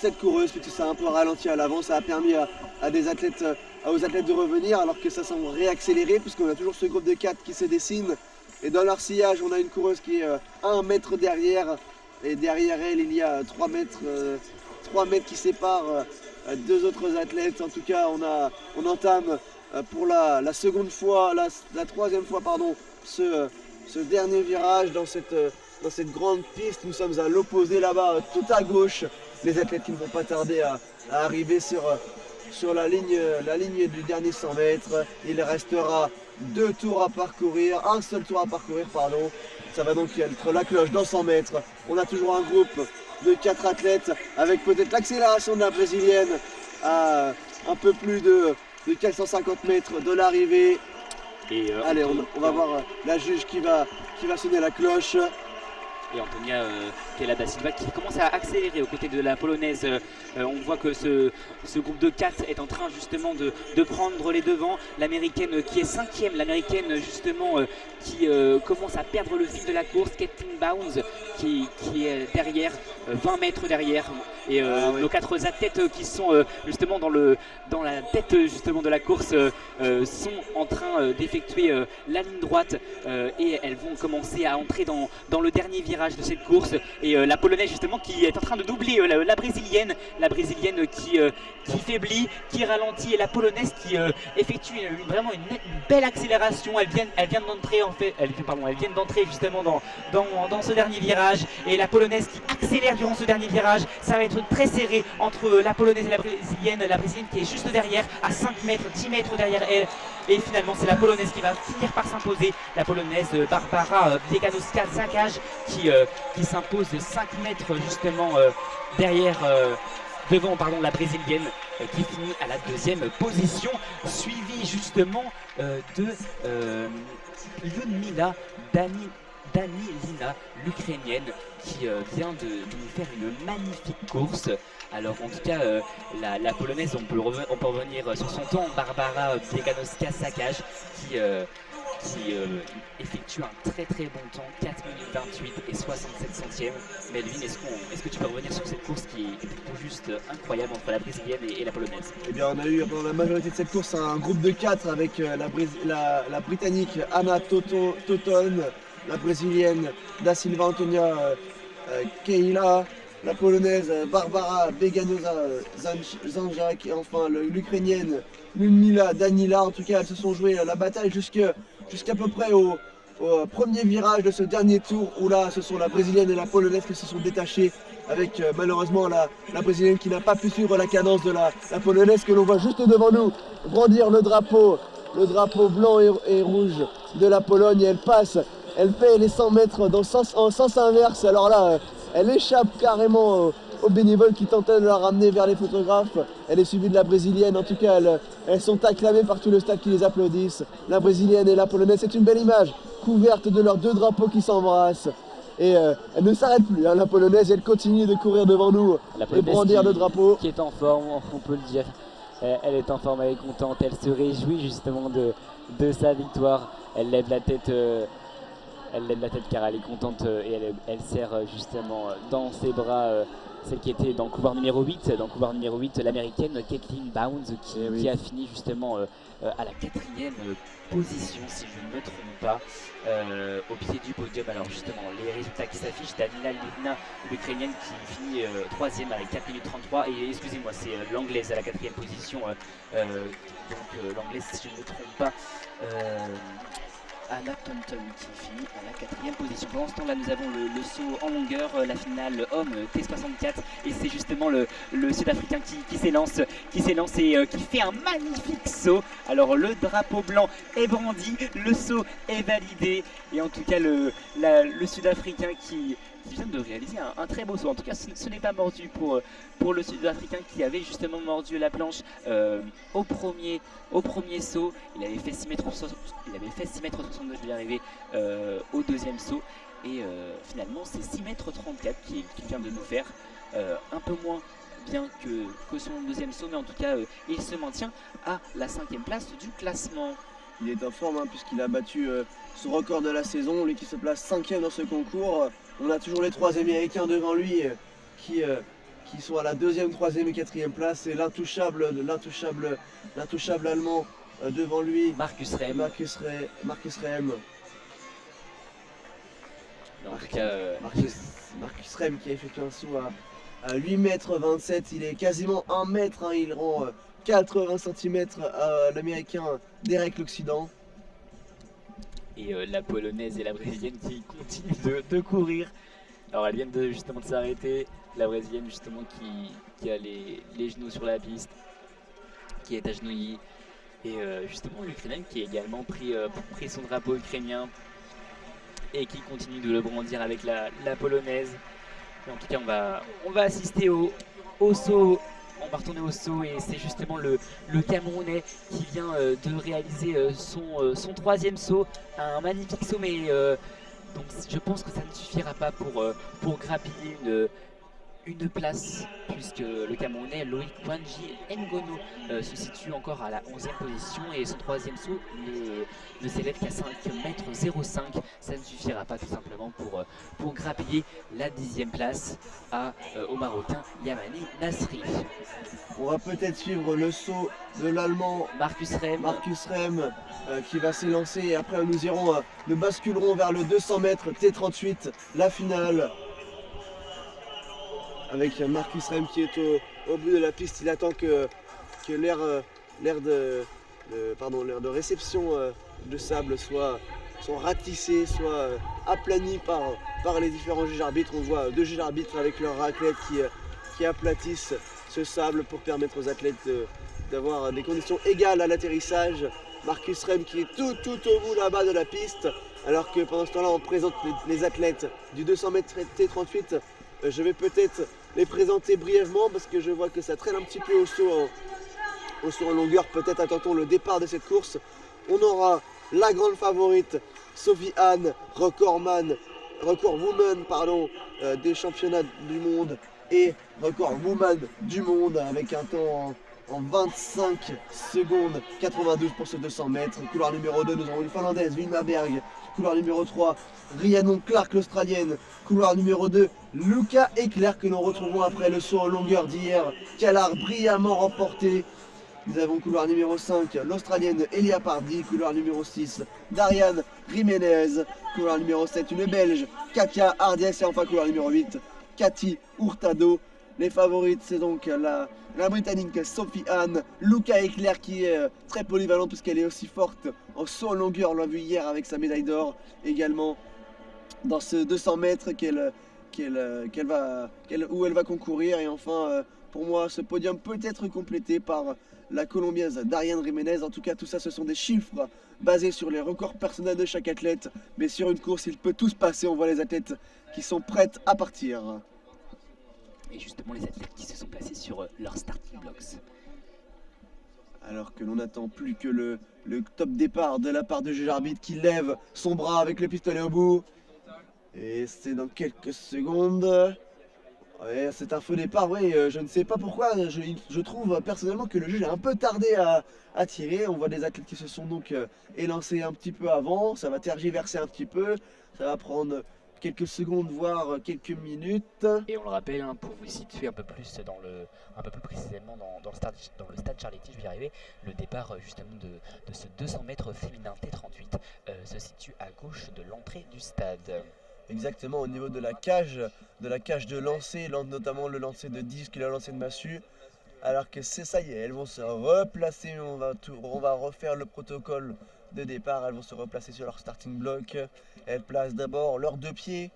puisque ça a un peu ralenti à l'avant. Ça a permis aux athlètes de revenir, alors que ça semble réaccélérer, puisqu'on a toujours ce groupe de 4 qui se dessine. Et dans leur sillage, on a une coureuse qui est 1 mètre derrière. Et derrière elle, il y a 3 mètres qui séparent 2 autres athlètes. En tout cas, on entame pour la seconde fois, la troisième fois, pardon, ce dernier virage dans cette grande piste. Nous sommes à l'opposé là-bas, tout à gauche. Les athlètes qui ne vont pas tarder à arriver sur la ligne du dernier 100 mètres. Il restera 2 tours à parcourir, un seul tour à parcourir, pardon. Ça va donc être la cloche dans 100 mètres. On a toujours un groupe de 4 athlètes avec peut-être l'accélération de la brésilienne à un peu plus de 450 mètres de l'arrivée. Allez, on va voir la juge qui va sonner la cloche. Et Antonia Keila Da Silva qui commence à accélérer aux côtés de la polonaise. On voit que ce groupe de 4 est en train justement de prendre les devants. L'américaine qui est 5e, l'américaine justement qui commence à perdre le fil de la course, Caitlin Bounds qui est derrière, 20 mètres derrière. Et nos 4 athlètes qui sont justement dans la tête justement de la course sont en train d'effectuer la ligne droite et elles vont commencer à entrer dans le dernier virage de cette course. Et la polonaise justement qui est en train de doubler la brésilienne qui faiblit, qui ralentit, et la polonaise qui effectue vraiment une belle accélération. Elles viennent d'entrer justement dans ce dernier virage, et la polonaise qui accélère durant ce dernier virage. Ça va être très serré entre la polonaise et la brésilienne qui est juste derrière à 5 mètres, 10 mètres derrière elle. Et finalement c'est la polonaise qui va finir par s'imposer, la polonaise Barbara Bieganowska-Zajac qui s'impose 5 mètres justement devant la brésilienne qui finit à la 2e position, suivie justement de Lyudmila Danilina, l'Ukrainienne, qui vient de nous faire une magnifique course. Alors en tout cas, la polonaise, on peut revenir sur son temps, Barbara Bieganowska-Zajac qui effectue un très très bon temps, 4 minutes 28 et 67 centièmes. Melvin, est-ce que tu peux revenir sur cette course qui est tout juste incroyable entre la brésilienne et la polonaise? Eh bien, on a eu pendant la majorité de cette course un groupe de 4 avec la britannique Anna Thornton, la brésilienne Da Silva, Antonia Keila, la polonaise Barbara Bieganowska-Zajac et enfin l'ukrainienne Lyudmila Danila. En tout cas, elles se sont jouées la bataille jusqu'à peu près au premier virage de ce dernier tour, où là ce sont la brésilienne et la polonaise qui se sont détachées, avec malheureusement la brésilienne qui n'a pas pu suivre la cadence de la polonaise, que l'on voit juste devant nous brandir le drapeau blanc et rouge de la Pologne. Et elle fait les 100 mètres en sens inverse. Alors là, elle échappe carrément aux bénévoles qui tentaient de la ramener vers les photographes. Elle est suivie de la brésilienne. En tout cas, elles sont acclamées par tout le stade qui les applaudissent. La brésilienne et la polonaise, c'est une belle image, couverte de leurs 2 drapeaux qui s'embrassent. Et elle ne s'arrête plus, hein, la polonaise, elle continue de courir devant nous et brandir le drapeau. Qui est en forme, on peut le dire. Elle est en forme, elle est contente, elle se réjouit justement de sa victoire. Elle lève la tête Elle lève la tête car elle est contente et elle serre justement dans ses bras celle qui était dans le couloir numéro 8. Dans le couloir numéro 8, l'américaine Caitlin Bounds qui a fini justement à la 4e position, si je ne me trompe pas, au pied du podium. Alors justement, les résultats qui s'affichent, Danila Livna, l'Ukrainienne qui finit 3e avec 4 minutes 33. Et excusez-moi, c'est l'anglaise à la 4e position. Donc l'anglaise, si je ne me trompe pas, Anna Thompson qui finit à la 4e position. Pendant ce temps-là, nous avons le saut en longueur, la finale homme T64, et c'est justement le Sud-Africain qui s'élance et qui fait un magnifique saut. Alors le drapeau blanc est brandi, le saut est validé, et en tout cas le Sud-Africain qui vient de réaliser un très beau saut. En tout cas, ce n'est pas mordu pour le Sud-Africain qui avait justement mordu la planche au premier saut. Il avait fait 6 mètres 62, je vais y arriver, au deuxième saut. Et finalement, c'est 6 mètres 34 qu'il vient de nous faire. Un peu moins bien que son deuxième saut, mais en tout cas, il se maintient à la 5e place du classement. Il est en forme puisqu'il a battu son record de la saison, lui qui se place 5e dans ce concours. On a toujours les 3 Américains devant lui qui sont à la 2e, 3e et 4e place. Et l'intouchable allemand devant lui, Marcus Rehm. Marcus Rehm. Marcus Rehm qui a effectué un saut à 8 mètres 27. Il est quasiment 1 mètre, hein. Il rend 80 cm à l'américain Derek l'Occident. Et la polonaise et la brésilienne qui continuent de courir. Alors elles viennent justement de s'arrêter. La brésilienne justement qui a les genoux sur la piste, qui est agenouillée. Et justement l'Ukrainienne qui a également pris son drapeau ukrainien et qui continue de le brandir avec la polonaise. Et en tout cas on va assister au saut. On va retourner au saut et c'est justement le Camerounais qui vient de réaliser son 3e saut. Un magnifique saut, mais donc je pense que ça ne suffira pas pour grappiller une place, puisque le Camerounais Loïc Wanji Ngono se situe encore à la 11e position et son 3e saut ne s'élève qu'à 5,05 m. Ça ne suffira pas tout simplement pour grappiller la 10e place au Marocain Yamani Nasri. On va peut-être suivre le saut de l'Allemand Marcus Rehm qui va s'élancer et après nous basculerons vers le 200 mètres T38, la finale. Avec Marcus Rehm qui est au bout de la piste. Il attend que l'air de réception de sable soit ratissé, soit aplani par les différents juges arbitres. On voit 2 juges arbitres avec leurs raclettes qui aplatissent ce sable pour permettre aux athlètes d'avoir des conditions égales à l'atterrissage. Marcus Rehm qui est tout au bout là-bas de la piste, alors que pendant ce temps-là on présente les athlètes du 200 mètres T38. Je vais peut-être les présenter brièvement parce que je vois que ça traîne un petit peu au saut en longueur. Peut-être attendons le départ de cette course. On aura la grande favorite Sophie Anne, record woman des championnats du monde et record woman du monde avec un temps en 25 secondes 92 pour ce 200 mètres. Couloir numéro 2, nous avons une Finlandaise, Vilma Berg. Couloir numéro 3, Rhiannon Clark, l'Australienne. Couloir numéro 2, Luca Eclair, que nous retrouvons après le saut en longueur d'hier, qu'elle a brillamment remporté. Nous avons couloir numéro 5, l'Australienne Elia Pardy. Couloir numéro 6, Darian Jiménez. Couloir numéro 7, une Belge, Katia Hardiès. Et enfin couloir numéro 8, Cathy Hurtado. Les favorites, c'est donc la Britannique Sophie Anne, Luca Eclair qui est très polyvalente puisqu'elle est aussi forte en saut en longueur, on l'a vu hier avec sa médaille d'or, également dans ce 200 mètres où elle va concourir. Et enfin, pour moi, ce podium peut être complété par la Colombienne Darian Jiménez. En tout cas, tout ça, ce sont des chiffres basés sur les records personnels de chaque athlète, mais sur une course, il peut tout se passer. On voit les athlètes qui sont prêtes à partir. Et justement les athlètes qui se sont placés sur leur starting blocks. Alors que l'on n'attend plus que le top départ de la part du juge arbitre qui lève son bras avec le pistolet au bout. Et c'est dans quelques secondes. Ouais, c'est un faux départ, oui, je ne sais pas pourquoi, je trouve personnellement que le juge a un peu tardé à tirer. On voit des athlètes qui se sont donc élancés un petit peu avant, ça va tergiverser un petit peu, ça va prendre quelques secondes, voire quelques minutes. Et on le rappelle, hein, pour vous situer un peu plus un peu plus précisément dans le stade Charletti, je vais y arriver, le départ justement de ce 200 mètres féminin T38 se situe à gauche de l'entrée du stade. Exactement, au niveau de la cage de lancer, notamment le lancer de disque et le lancer de massue. Alors que ça y est, elles vont se replacer, on va refaire le protocole de départ, elles vont se replacer sur leur starting block. Elles placent d'abord leurs deux pieds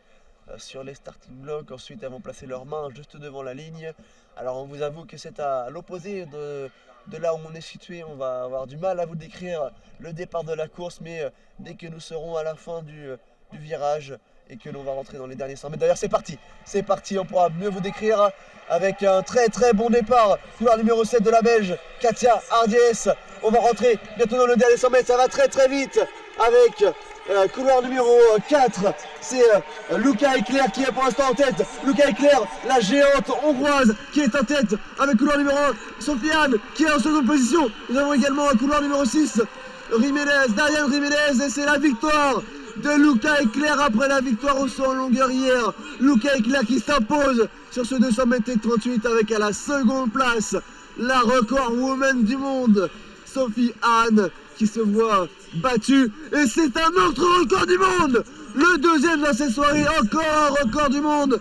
sur les starting blocks, ensuite elles vont placer leurs mains juste devant la ligne. Alors on vous avoue que c'est à l'opposé de là où on est situé, on va avoir du mal à vous décrire le départ de la course, mais dès que nous serons à la fin du virage, et que l'on va rentrer dans les derniers 100 mètres. D'ailleurs c'est parti, on pourra mieux vous décrire avec un très très bon départ. Couloir numéro 7 de la Belge, Katia Hardiès. On va rentrer bientôt dans le dernier 100 mètres, ça va très très vite avec couloir numéro 4. C'est Luca Eclair qui est pour l'instant en tête. Luca Eclair, la géante hongroise qui est en tête avec couloir numéro 1. Sofiane qui est en seconde position. Nous avons également un couloir numéro 6. Darian Jiménez, et c'est la victoire de Luca Eclair après la victoire au saut en longueur hier. Luca Eclair qui s'impose sur ce 200 mètres et 38 avec à la seconde place la record woman du monde, Sophie Anne, qui se voit battue. Et c'est un autre record du monde, le deuxième dans cette soirée, encore record du monde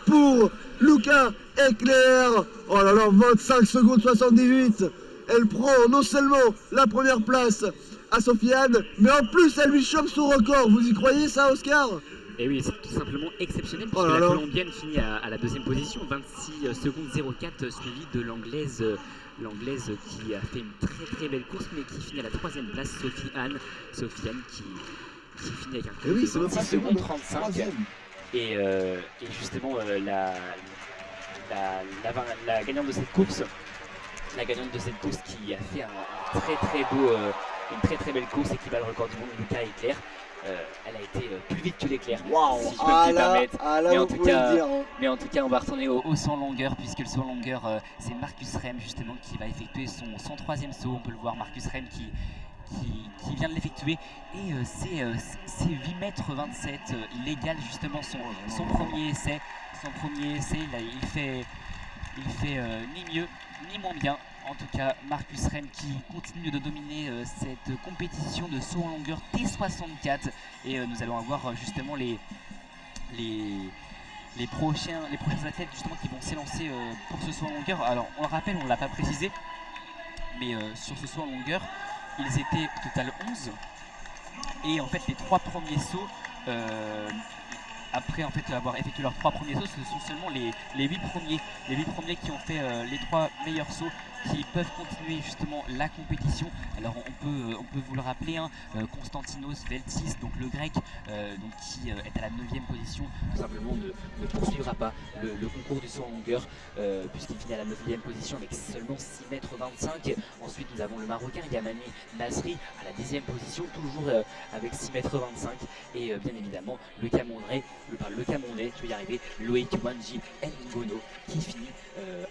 pour Luca Eclair. Oh là là, 25 secondes 78. Elle prend non seulement la première place à Sofiane, mais en plus elle lui chope son record. Vous y croyez ça, Oscar? Et oui, c'est tout simplement exceptionnel puisque la Colombienne finit à la deuxième position, 26 secondes 04, suivie de l'anglaise qui a fait une très très belle course, mais qui finit à la troisième place, Sofiane qui finit avec un temps de 26 secondes 35. Et justement la gagnante de cette course, qui a fait une très très belle course et qui bat le record du monde, Luca Eclair. Elle a été plus vite que l'éclair, wow, si je peux me permettre. Mais en tout cas, on va retourner au saut en longueur, puisque le saut en longueur, c'est Marcus Rem justement qui va effectuer son 103e saut. On peut le voir, Marcus Rem qui vient de l'effectuer, et c'est 8 mètres 27. Il égale justement son premier essai. Là, il fait ni mieux ni moins bien. En tout cas, Marcus Rem qui continue de dominer cette compétition de saut en longueur T64. Et nous allons avoir justement les prochains athlètes justement qui vont s'élancer pour ce saut en longueur. Alors on le rappelle, on ne l'a pas précisé, mais sur ce saut en longueur, ils étaient au total 11. Et en fait, les 3 premiers sauts, après en fait avoir effectué leurs 3 premiers sauts, ce sont seulement les 8 premiers qui ont fait les 3 meilleurs sauts qui peuvent continuer justement la compétition. Alors on peut vous le rappeler, hein, Konstantinos Veltsis, donc le grec, donc qui est à la 9e position, tout simplement ne poursuivra pas le concours du saut en longueur, puisqu'il finit à la 9e position avec seulement 6 mètres 25. Ensuite nous avons le Marocain Yamani Nasri à la 10e position, toujours avec 6 mètres 25. Et bien évidemment le Camerounais, je vais y arriver, Loïc Wanji Ngono, qui finit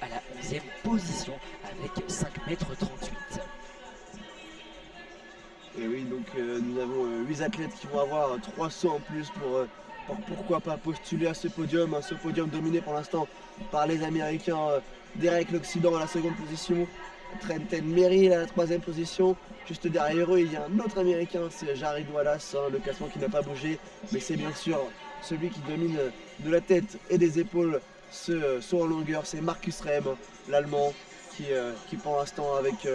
à la 11e position avec 5 mètres 38. Et oui, donc nous avons 8 athlètes qui vont avoir 3 sauts en plus pour pourquoi pas postuler à ce podium dominé pour l'instant par les Américains. Derek l'Occident à la 2e position, Trenton Merrill à la 3e position. Juste derrière eux, il y a un autre Américain, c'est Jared Wallace, hein, le classement qui n'a pas bougé, mais c'est bien sûr celui qui domine de la tête et des épaules ce saut en longueur, c'est Marcus Rem, l'Allemand, qui pour l'instant avec